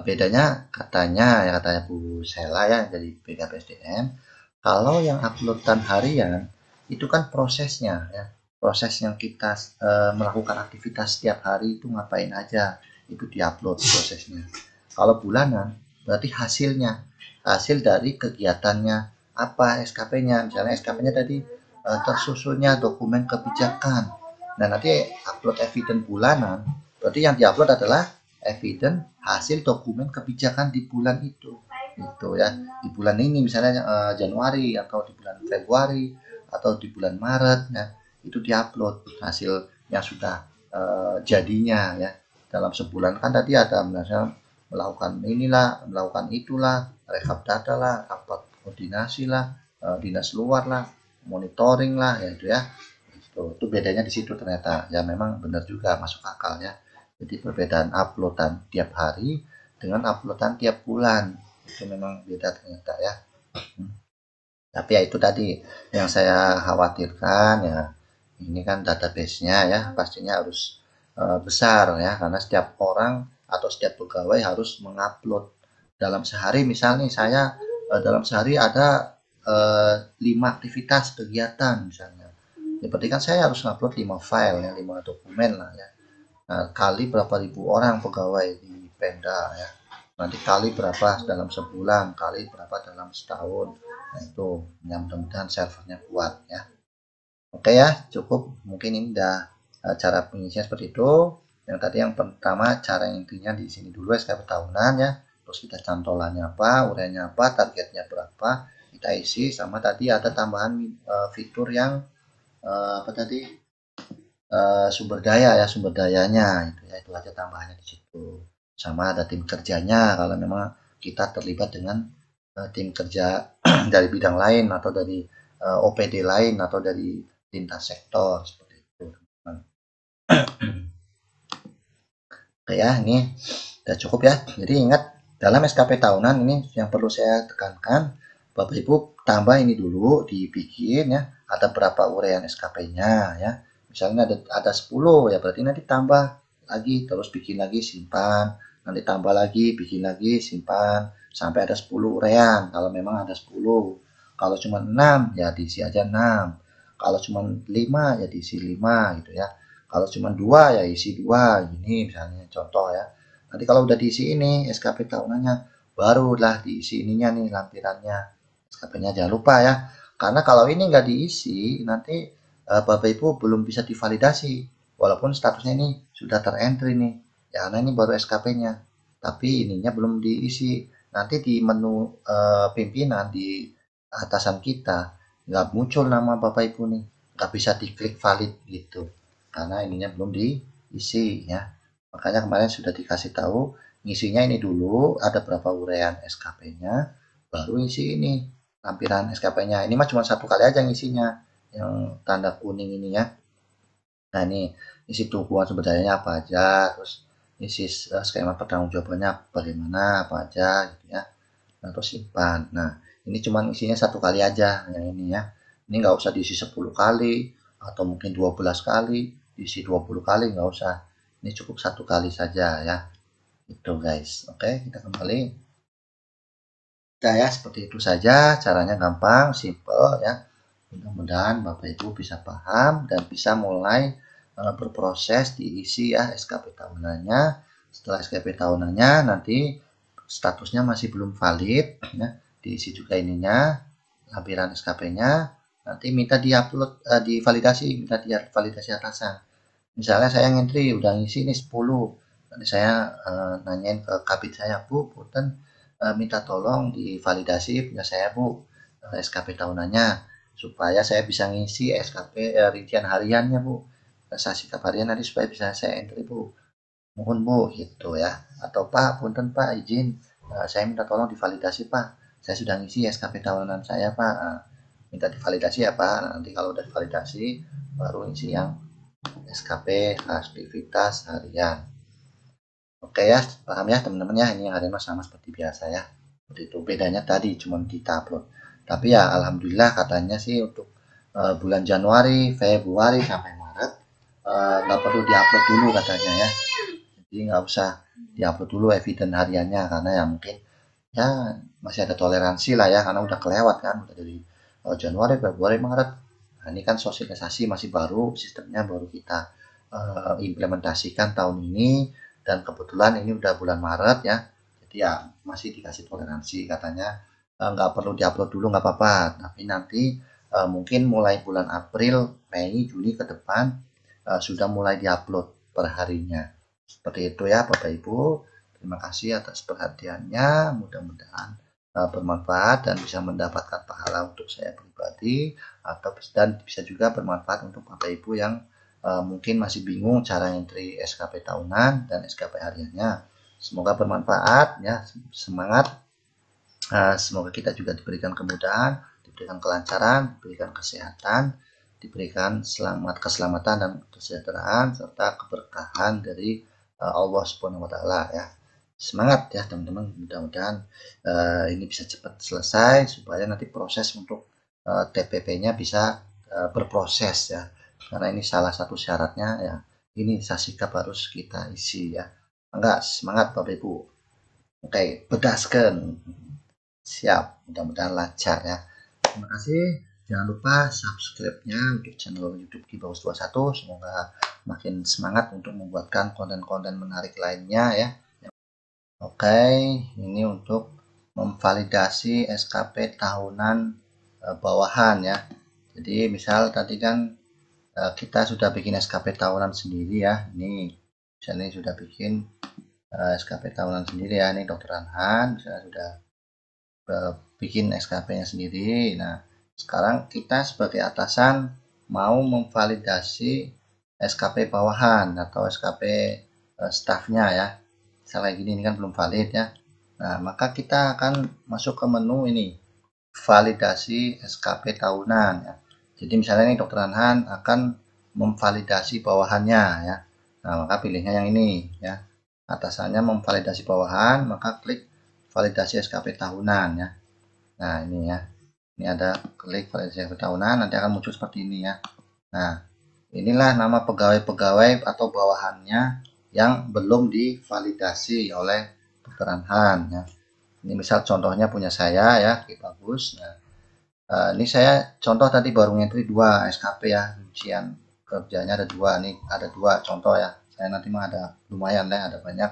bedanya katanya Bu Sela ya dari BKPSDM, kalau yang uploadan harian itu kan prosesnya ya, proses yang kita melakukan aktivitas setiap hari itu ngapain aja itu diupload prosesnya. Kalau bulanan berarti hasilnya, hasil dari kegiatannya apa SKP-nya, misalnya SKP-nya tadi tersusunnya dokumen kebijakan. Nah nanti upload evidence bulanan berarti yang diupload adalah evidence hasil dokumen kebijakan di bulan itu ya, di bulan ini misalnya Januari atau di bulan Februari atau di bulan Maret ya, itu diupload hasil yang sudah jadinya ya dalam sebulan. Kan tadi ada misalnya melakukan inilah, melakukan itulah, rekap data lah, rapat koordinasi lah, dinas luar lah, monitoring lah ya itu ya. Itu bedanya di situ ternyata ya, memang benar juga masuk akal ya. Jadi perbedaan uploadan tiap hari dengan uploadan tiap bulan itu memang beda ternyata ya. Tapi ya itu tadi yang saya khawatirkan ya, ini kan database-nya ya pastinya harus besar ya, karena setiap orang atau setiap pegawai harus mengupload dalam sehari. Misalnya saya dalam sehari ada 5 aktivitas kegiatan misalnya, ya berarti kan saya harus upload 5 file ya, 5 dokumen lah ya. Nah, kali berapa ribu orang pegawai di Pemda ya, nanti kali berapa dalam sebulan, kali berapa dalam setahun. Nah itu yang mudah-mudahan servernya kuat ya. Oke ya, cukup mungkin ini udah cara pengisian seperti itu. Yang tadi yang pertama cara intinya di sini dulu SKP tahunan ya. Terus kita cantolannya apa, uraiannya apa, targetnya berapa, kita isi. Sama tadi ada tambahan fitur yang apa tadi, sumber daya ya, sumber dayanya itu ya, itu aja tambahannya di situ. Sama ada tim kerjanya kalau memang kita terlibat dengan tim kerja dari bidang lain atau dari OPD lain atau dari lintas sektor seperti itu. Oke ya, ini udah cukup ya. Jadi ingat, dalam SKP tahunan ini yang perlu saya tekankan, Bapak Ibu tambah ini dulu, dibikin ya, ada berapa uraian SKP-nya ya. Misalnya ada 10 ya, berarti nanti tambah lagi, terus bikin lagi, simpan, nanti tambah lagi, bikin lagi, simpan, sampai ada 10 uraian. Kalau memang ada 10, kalau cuma 6 ya diisi aja 6. Kalau cuma 5 ya diisi 5 gitu ya. Kalau cuma 2 ya isi 2 gini misalnya contoh ya. Nanti kalau udah diisi ini SKP tahunannya, barulah diisi ininya nih lampirannya SKP-nya, jangan lupa ya. Karena kalau ini nggak diisi nanti Bapak Ibu belum bisa divalidasi walaupun statusnya ini sudah terentry nih ya, karena ini baru SKP-nya tapi ininya belum diisi. Nanti di menu pimpinan di atasan kita nggak muncul nama Bapak Ibu nih, nggak bisa diklik valid gitu karena ininya belum diisi ya. Makanya kemarin sudah dikasih tahu ngisinya ini dulu, ada berapa uraian SKP-nya, baru isi ini lampiran SKP-nya. Ini mah cuma satu kali aja ngisinya, yang tanda kuning ini ya. Nah ini isi dukungan sumber dayanya apa aja, terus isi skema pertanggungjawabannya bagaimana apa aja gitu ya. Nah, terus simpan. Nah ini cuma isinya satu kali aja yang ini ya. Ini nggak usah diisi 10 kali atau mungkin 12 kali, diisi 20 kali nggak usah. Ini cukup satu kali saja ya. Itu guys. Oke, kita kembali. Nah ya, seperti itu saja. Caranya gampang, simple ya. Mudah-mudahan Bapak Ibu bisa paham dan bisa mulai berproses diisi ya SKP tahunannya. Setelah SKP tahunannya nanti statusnya masih belum valid ya, diisi juga ininya lampiran SKP-nya, nanti minta diupload, divalidasi, minta divalidasi atasan. Misalnya saya ngentri udah ngisi nih 10, nanti saya nanyain ke kabit saya, Bu, punten minta tolong divalidasi punya saya Bu, SKP tahunannya supaya saya bisa ngisi SKP rincian hariannya Bu. Saya sikap harian nanti supaya bisa saya entry Bu. Mohon Bu gitu ya. Atau Pak, punten Pak izin saya minta tolong divalidasi Pak. Saya sudah ngisi SKP tahunan saya Pak. Minta divalidasi ya Pak. Nanti kalau udah divalidasi baru isi yang SKP aktivitas harian. Oke ya, paham ya teman-teman ya. Ini yang ada sama seperti biasa ya. Seperti itu. Bedanya tadi cuma kita upload. Tapi ya alhamdulillah katanya sih untuk bulan Januari, Februari sampai Maret nggak perlu diupload dulu katanya ya. Jadi nggak usah diupload dulu evidence hariannya karena ya mungkin ya masih ada toleransi lah ya karena udah kelewat kan udah dari Januari, Februari, Maret. Nah, ini kan sosialisasi masih baru, sistemnya baru kita implementasikan tahun ini dan kebetulan ini udah bulan Maret ya. Jadi ya masih dikasih toleransi katanya nggak perlu diupload dulu nggak apa-apa, tapi nanti mungkin mulai bulan April, Mei, Juni ke depan sudah mulai diupload per harinya. Seperti itu ya Bapak Ibu. Terima kasih atas perhatiannya. Mudah-mudahan bermanfaat dan bisa mendapatkan pahala untuk saya pribadi atau dan bisa juga bermanfaat untuk Bapak Ibu yang mungkin masih bingung cara entry SKP tahunan dan SKP hariannya. Semoga bermanfaat ya. Semangat. Semoga kita juga diberikan kemudahan, diberikan kelancaran, diberikan kesehatan, diberikan keselamatan dan kesejahteraan serta keberkahan dari Allah Subhanahu wa taala ya. Semangat ya teman-teman, mudah-mudahan ini bisa cepat selesai supaya nanti proses untuk TPP-nya bisa berproses ya. Karena ini salah satu syaratnya ya. Ini sikap harus kita isi ya. Enggak, semangat Bapak Ibu. Oke, bedaskan. Siap, mudah-mudahan lancar ya. Terima kasih. Jangan lupa subscribe-nya untuk channel YouTube Kibaus 21. Semoga makin semangat untuk membuatkan konten-konten menarik lainnya ya. Oke, ini untuk memvalidasi SKP tahunan bawahan ya. Jadi misal tadi kan kita sudah bikin SKP tahunan sendiri ya. Ini Misalnya sudah bikin SKP tahunan sendiri ya, ini Dokter Hanhan misalnya sudah bikin SKP-nya sendiri. Nah, sekarang kita sebagai atasan mau memvalidasi SKP bawahan atau SKP staffnya ya. Misalnya gini, ini kan belum valid ya. Nah, maka kita akan masuk ke menu ini, validasi SKP tahunan ya. Jadi misalnya ini Dokter Hanhan akan memvalidasi bawahannya ya. Nah, maka pilihnya yang ini ya. Atasannya memvalidasi bawahan, maka klik validasi SKP tahunan ya. Nah, ini ya. Ini ada klik validasi SKP tahunan, nanti akan muncul seperti ini ya. Nah, inilah nama pegawai-pegawai atau bawahannya yang belum divalidasi oleh Dokter Hanhan ya. Ini misal contohnya punya saya ya, oke, bagus. Nah, ini saya contoh tadi baru ngentri 2 SKP ya, rincian kerjanya ada 2 nih, ada 2 contoh ya. Saya nanti mah ada lumayan ya, ada banyak.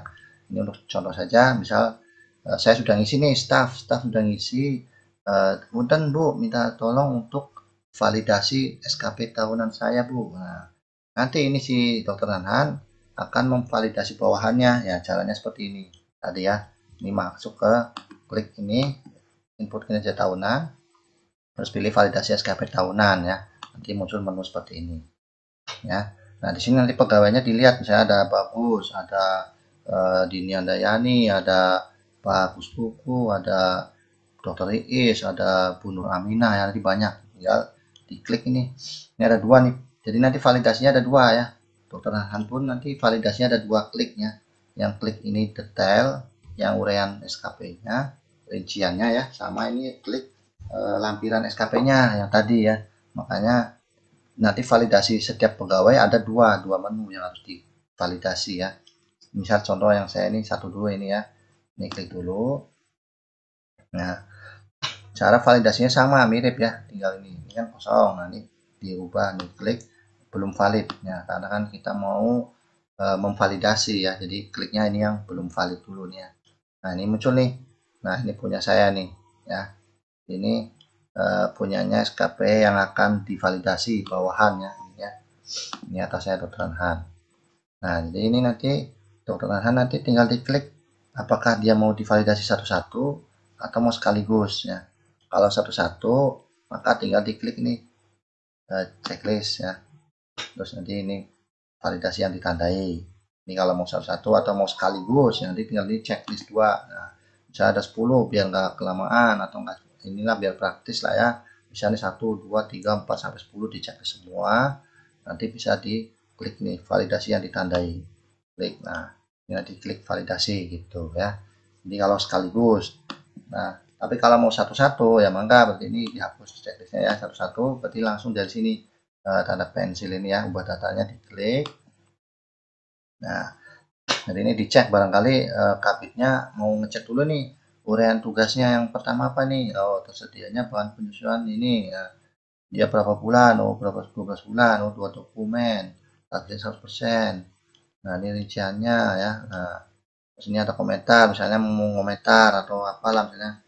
Ini untuk contoh saja, misal saya sudah ngisi nih, staff sudah ngisi. Kemudian Bu minta tolong untuk validasi SKP tahunan saya Bu. Nah, nanti ini si Dokter Hanhan akan memvalidasi bawahannya ya, caranya seperti ini tadi ya. Ini masuk ke klik ini input kinerja tahunan, terus pilih validasi SKP tahunan ya, nanti muncul menu seperti ini ya. Nah, di sini nanti pegawainya dilihat, misalnya ada Bagus, ada Dini Andayani, ada Pak Kuspuku, ada Dokter Iis, ada Bu Nur Aminah ya, nanti banyak. Tinggal diklik ini ada 2 nih, jadi nanti validasinya ada 2 ya. Dokter Hanhan pun nanti validasinya ada 2 kliknya, yang klik ini detail, yang uraian SKP-nya, rinciannya ya, sama ini klik lampiran SKP-nya yang tadi ya. Makanya nanti validasi setiap pegawai ada dua menu yang harus divalidasi ya. Misal contoh yang saya ini 1 dulu ini ya. Ini klik dulu. Nah, cara validasinya sama, mirip ya. Tinggal ini kan kosong. Nah, ini diubah nih, klik belum valid ya, karena kan kita mau memvalidasi ya. Jadi kliknya ini yang belum valid dulu nih ya. Nah, ini muncul nih. Nah, ini punya saya nih ya. Ini punyanya SKP yang akan divalidasi bawahannya ya. Ini atasnya Dokter Hanhan. Nah, jadi ini nanti Dokter Hanhan nanti tinggal diklik apakah dia mau divalidasi satu-satu atau mau sekaligus ya. Kalau satu-satu maka tinggal diklik ini checklist ya. Terus nanti ini validasi yang ditandai. Ini kalau mau satu-satu atau mau sekaligus ya, nanti tinggal di checklist 2. Nah, misalnya ada 10 biar nggak kelamaan atau enggak, inilah biar praktis lah ya. Misalnya 1, 2, 3, 4 sampai 10 di checklist semua. Nanti bisa diklik nih validasi yang ditandai. Klik. Nah, ini nanti klik validasi gitu ya. Ini kalau sekaligus. Nah, tapi kalau mau satu-satu ya mangga, berarti ini dihapus checklistnya ya satu-satu, berarti langsung dari sini tanda pensil ini ya, ubah datanya diklik. Nah, jadi ini dicek barangkali kabitnya mau ngecek dulu nih uraian tugasnya yang pertama apa nih. Oh, tersedianya bahan penyusunan ini ya. Dia berapa bulan? Oh, berapa 12 bulan. Oh, 2 dokumen. Target 100%. Nah, ini rinciannya ya. Nah, sini ada komentar, misalnya mau komentar atau apalah, misalnya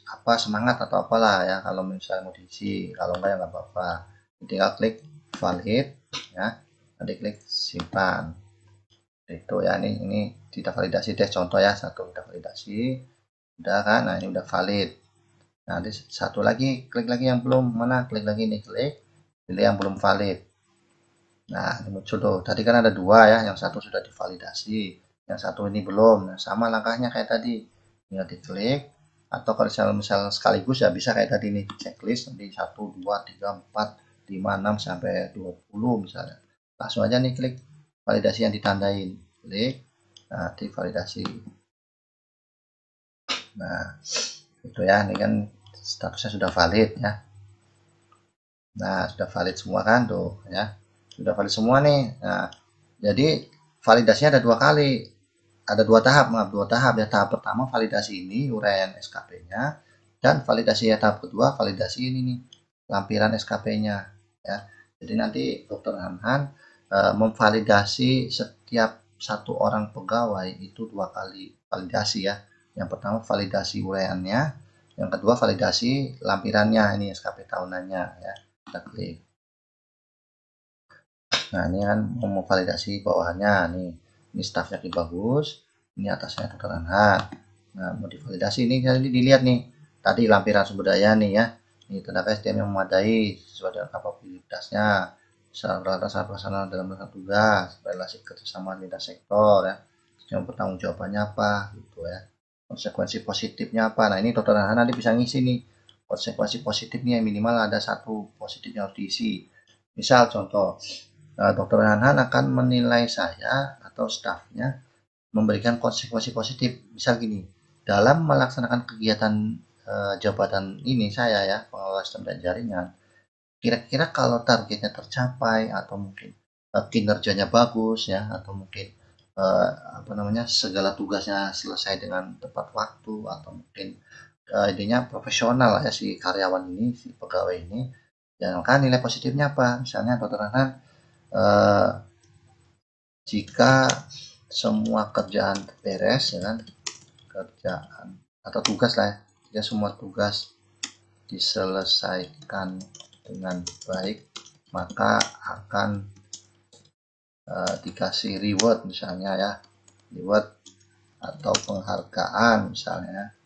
apa semangat atau apalah ya, kalau misalnya mau diisi, kalau enggak ya nggak apa-apa. Tinggal klik valid ya, nanti klik simpan. Itu ya, ini tidak validasi deh, contoh ya, satu udah validasi, udah kan. Nah, ini udah valid. Nah, nanti satu lagi, klik lagi yang belum, mana, klik lagi nih, klik pilih yang belum valid. Nah, ini muncul tuh, tadi kan ada 2 ya, yang satu sudah divalidasi, yang satu ini belum. Nah, sama langkahnya kayak tadi, tinggal diklik, atau kalau misal sekaligus ya bisa kayak tadi nih, checklist nanti 1, 2, 3, 4, 5, 6 sampai 20 misalnya. Langsung aja nih klik validasi yang ditandain, klik, nah divalidasi. Nah, itu ya, ini kan statusnya sudah valid ya. Nah, sudah valid semua kan tuh ya, sudah valid semua nih. Nah, jadi validasinya ada 2 kali, ada 2 tahap, maaf, 2 tahap ya. Tahap pertama validasi ini uraian SKP-nya, dan validasi ya tahap kedua validasi ini nih lampiran SKP-nya ya. Jadi nanti Dokter Hanhan memvalidasi setiap 1 orang pegawai itu 2 kali validasi ya. Yang pertama validasi uraiannya, yang kedua validasi lampirannya ini SKP tahunannya ya. Kita klik. Nah, ini kan mau validasi bawahannya nih. Ini stafnya Ki Bagus, ini atasnya Dr. Anhan. Nah, mau divalidasi ini jadi dilihat nih. Tadi lampiran sumber daya nih ya. Ini tenaga SDM yang memadai sesuai dengan kapabilitasnya. Saran pelaksanaan dalam melaksanakan tugas, relasi kerjasama lintas sektor ya. Yang bertanggung jawabannya apa gitu ya. Konsekuensi positifnya apa. Nah, ini Dr. Anhan nanti bisa ngisi nih. Konsekuensi positifnya minimal ada satu positif yang harus diisi. Misal contoh, Dokter Hanhan akan menilai saya atau stafnya memberikan konsekuensi positif. Misal gini, dalam melaksanakan kegiatan jabatan ini saya ya, pengelola sistem dan jaringan, kira-kira kalau targetnya tercapai atau mungkin kinerjanya bagus ya, atau mungkin apa namanya segala tugasnya selesai dengan tepat waktu atau mungkin idenya profesional ya si karyawan ini, si pegawai ini, ya maka nilai positifnya apa? Misalnya Dokter Hanhan jika semua kerjaan beres ya kan, kerjaan atau tugas lah ya, jika semua tugas diselesaikan dengan baik maka akan dikasih reward misalnya ya, reward atau penghargaan misalnya.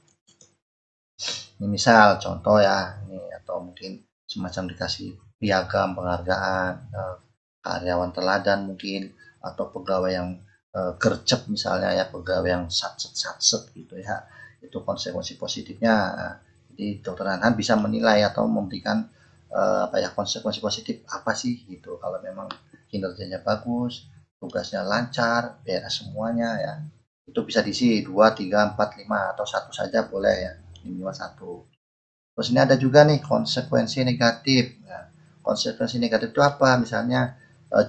Ini misal contoh ya, ini atau mungkin semacam dikasih piagam penghargaan karyawan teladan mungkin, atau pegawai yang gercep misalnya ya, pegawai yang satset gitu ya, itu konsekuensi positifnya. Jadi Dokter Hanhan bisa menilai atau memberikan apa ya, konsekuensi positif apa sih gitu kalau memang kinerjanya bagus, tugasnya lancar, beres semuanya ya. Itu bisa diisi 2, 3, 4, 5 atau satu saja boleh ya, minimal satu. Terus ini ada juga nih konsekuensi negatif. Nah, konsekuensi negatif itu apa? Misalnya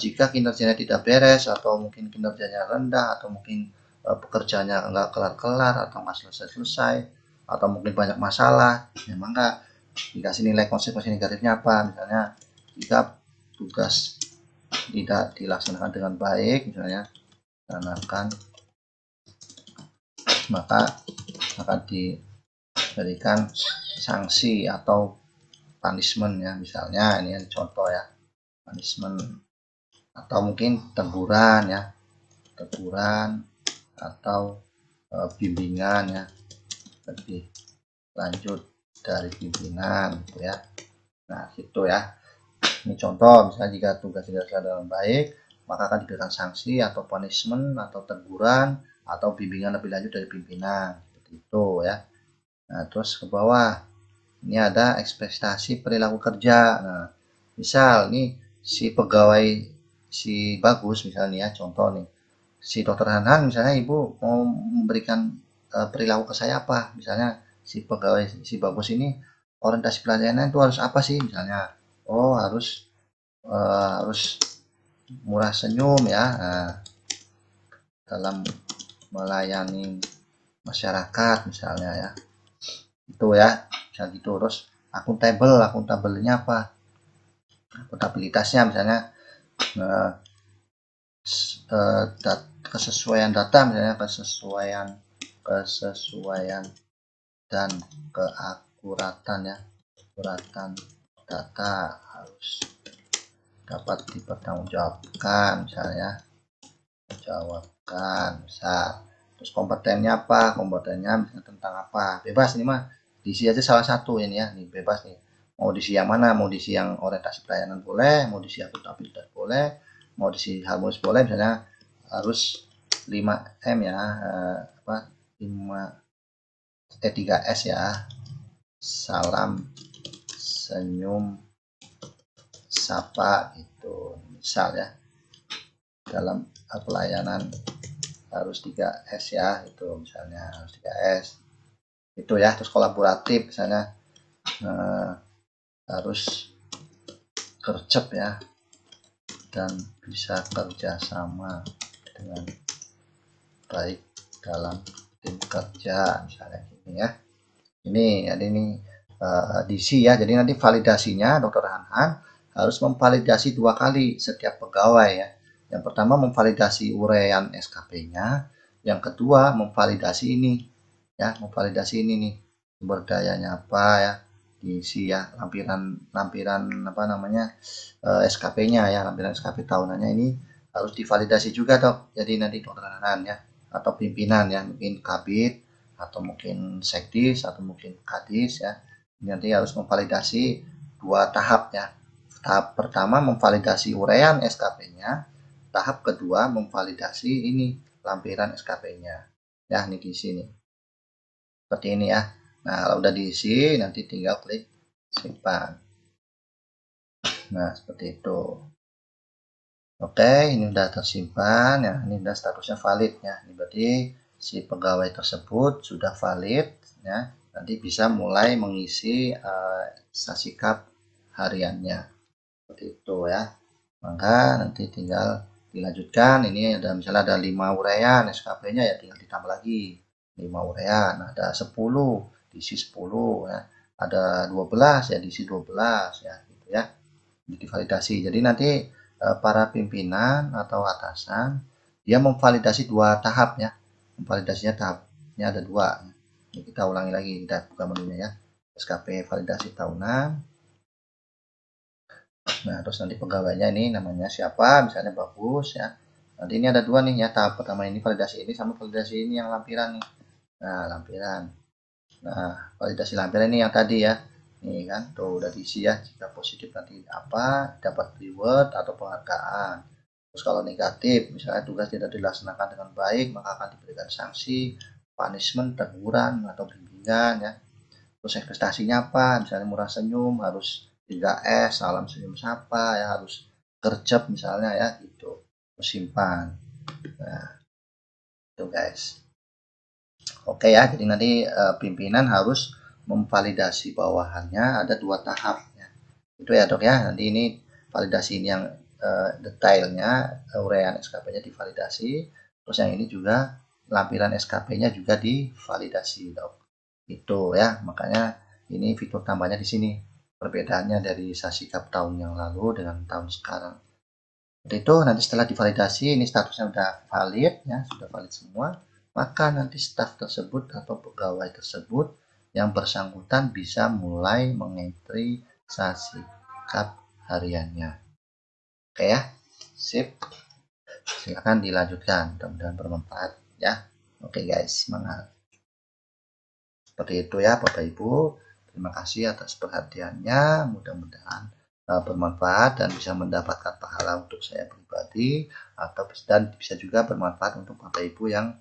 jika kinerjanya tidak beres atau mungkin kinerjanya rendah atau mungkin pekerjaannya enggak kelar-kelar atau nggak selesai-selesai atau mungkin banyak masalah, memang enggak dikasih nilai konsekuensi negatifnya apa? Misalnya jika tugas tidak dilaksanakan dengan baik, misalnya dilaksanakan, maka akan diberikan sanksi atau punishment ya, misalnya ini contoh ya, punishment atau mungkin teguran ya, teguran atau bimbingan ya, lebih lanjut dari pimpinan gitu ya. Nah gitu ya, ini contoh misalnya jika tugas tidak dilaksanakan dengan baik maka akan diberikan sanksi atau punishment atau teguran atau bimbingan lebih lanjut dari pimpinan, seperti itu ya. Nah terus ke bawah ini ada ekspektasi perilaku kerja. Nah misal nih si pegawai si Bagus misalnya ya, contoh nih si Dokter Hanhan misalnya, ibu mau memberikan perilaku ke saya apa, misalnya si pegawai si Bagus ini orientasi pelayanan itu harus apa sih misalnya, oh harus murah senyum ya, nah, dalam melayani masyarakat misalnya ya, itu ya misalnya gitu. Terus akuntabelnya apa, akuntabilitasnya misalnya kesesuaian data misalnya, kesesuaian dan keakuratan ya, akuratan data harus dapat dipertanggungjawabkan misalnya, jawabkan misal. Terus kompetennya apa, kompetennya misalnya tentang apa, bebas ini mah diisi aja salah satu ini ya, ini bebas nih, mau diisi yang mana, mau diisi yang orientasi pelayanan boleh, mau diisi akuntabilitas boleh, mau diisi harmonis boleh, misalnya harus 5M ya, 3S ya, salam senyum sapa gitu misal ya. Dalam pelayanan harus 3S ya, itu misalnya harus 3S itu ya. Terus kolaboratif misalnya harus gercep ya dan bisa kerjasama dengan baik dalam tim kerja misalnya gini ya. Ini jadi ini DC ya, jadi nanti validasinya Dokter Hanhan harus memvalidasi 2 kali setiap pegawai ya. Yang pertama memvalidasi uraian SKP-nya, yang kedua memvalidasi ini ya, memvalidasi ini nih sumber dayanya apa ya, diisi ya lampiran apa namanya SKP-nya ya, lampiran SKP tahunannya ini harus divalidasi juga dok. Jadi nanti dokter Hanan ya atau pimpinan ya, mungkin kabit atau mungkin sekdis atau mungkin kadis ya, nanti harus memvalidasi 2 tahap ya. Tahap pertama memvalidasi urean SKP-nya, tahap kedua memvalidasi ini lampiran SKP-nya ya. Ini di sini seperti ini ya. Nah kalau udah diisi nanti tinggal klik simpan. Nah seperti itu. Oke, ini udah tersimpan ya. Ini udah statusnya valid ya. Ini berarti si pegawai tersebut sudah valid ya. Nanti bisa mulai mengisi sasikap hariannya. Seperti itu ya. Maka nanti tinggal dilanjutkan. Ini ada misalnya ada 5 urean SKP-nya ya, tinggal ditambah lagi 5 urean. Ada 10 diisi 10 ya. Ada 12 ya diisi 12 ya gitu ya. Divalidasi. Jadi nanti para pimpinan atau atasan dia memvalidasi 2 tahap ya. Memvalidasinya tahapnya ada 2. Ini kita ulangi lagi, kita buka menunya ya. SKP validasi tahunan. Nah, terus nanti pegawainya ini namanya siapa, misalnya bagus ya. Nanti ini ada 2 nih ya, tahap pertama ini validasi ini sama validasi ini yang lampiran nih. Nah, lampiran. Nah, validasi lampiran ini yang tadi ya. Nih kan, tuh udah diisi ya. Jika positif nanti apa, dapat reward atau penghargaan. Terus kalau negatif, misalnya tugas tidak dilaksanakan dengan baik, maka akan diberikan sanksi, punishment, teguran atau bimbingan ya. Terus prestasinya apa? Misalnya murah senyum, harus 3S, salam senyum sapa ya, harus gercep misalnya ya gitu. Simpan. Nah, itu guys. Oke ya, jadi nanti pimpinan harus memvalidasi bawahannya ada 2 tahap ya. Itu ya dok ya, nanti ini validasi ini yang detailnya urean SKP-nya divalidasi, terus yang ini juga lampiran SKP-nya juga divalidasi dok. Itu ya, makanya ini fitur tambahnya di sini. Perbedaannya dari sasikap tahun yang lalu dengan tahun sekarang. Seperti itu, nanti setelah divalidasi ini statusnya sudah valid ya, sudah valid semua, maka nanti staf tersebut atau pegawai tersebut yang bersangkutan bisa mulai mengentry sasikap hariannya. Oke ya, sip. Silakan dilanjutkan, mudah-mudahan bermanfaat ya. Oke guys, semangat. Seperti itu ya Bapak Ibu. Terima kasih atas perhatiannya. Mudah-mudahan bermanfaat dan bisa mendapatkan pahala untuk saya pribadi atau dan bisa juga bermanfaat untuk Bapak Ibu yang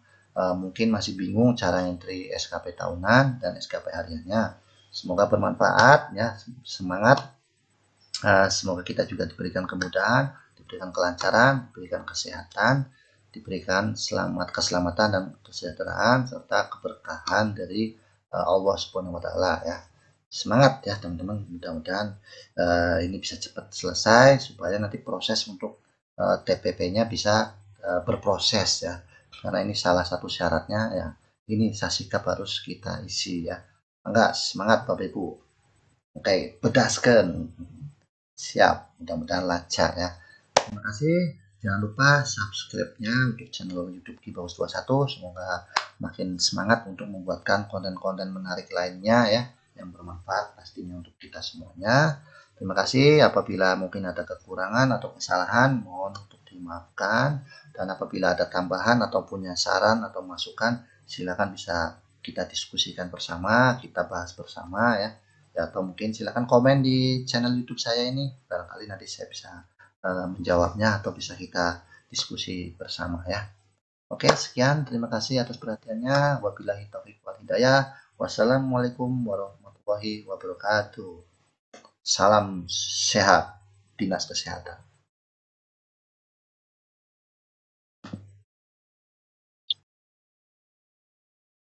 mungkin masih bingung cara entry SKP tahunan dan SKP hariannya. Semoga bermanfaat ya. Semangat. Semoga kita juga diberikan kemudahan, diberikan kelancaran, diberikan kesehatan, diberikan keselamatan dan kesejahteraan serta keberkahan dari Allah Subhanahu wa taala ya. Semangat ya teman-teman, mudah-mudahan ini bisa cepat selesai supaya nanti proses untuk TPP-nya bisa berproses ya. Karena ini salah satu syaratnya ya. Ini sasikap harus kita isi ya. Enggak, semangat Bapak Ibu. Oke, bedaskan. Siap, mudah-mudahan lancar ya. Terima kasih. Jangan lupa subscribe-nya untuk channel YouTube Kibaus 21. Semoga makin semangat untuk membuatkan konten-konten menarik lainnya ya, yang bermanfaat pastinya untuk kita semuanya. Terima kasih. Apabila mungkin ada kekurangan atau kesalahan, mohon untuk dimaafkan. Dan apabila ada tambahan atau punya saran atau masukan, silakan bisa kita diskusikan bersama, kita bahas bersama ya. Atau mungkin silakan komen di channel YouTube saya ini. Barangkali nanti saya bisa menjawabnya atau bisa kita diskusi bersama ya. Oke, sekian. Terima kasih atas perhatiannya. Wabillahi taufiq wal hidayah. Wassalamualaikum warahmatullahi wabarakatuh. Salam sehat, Dinas Kesehatan.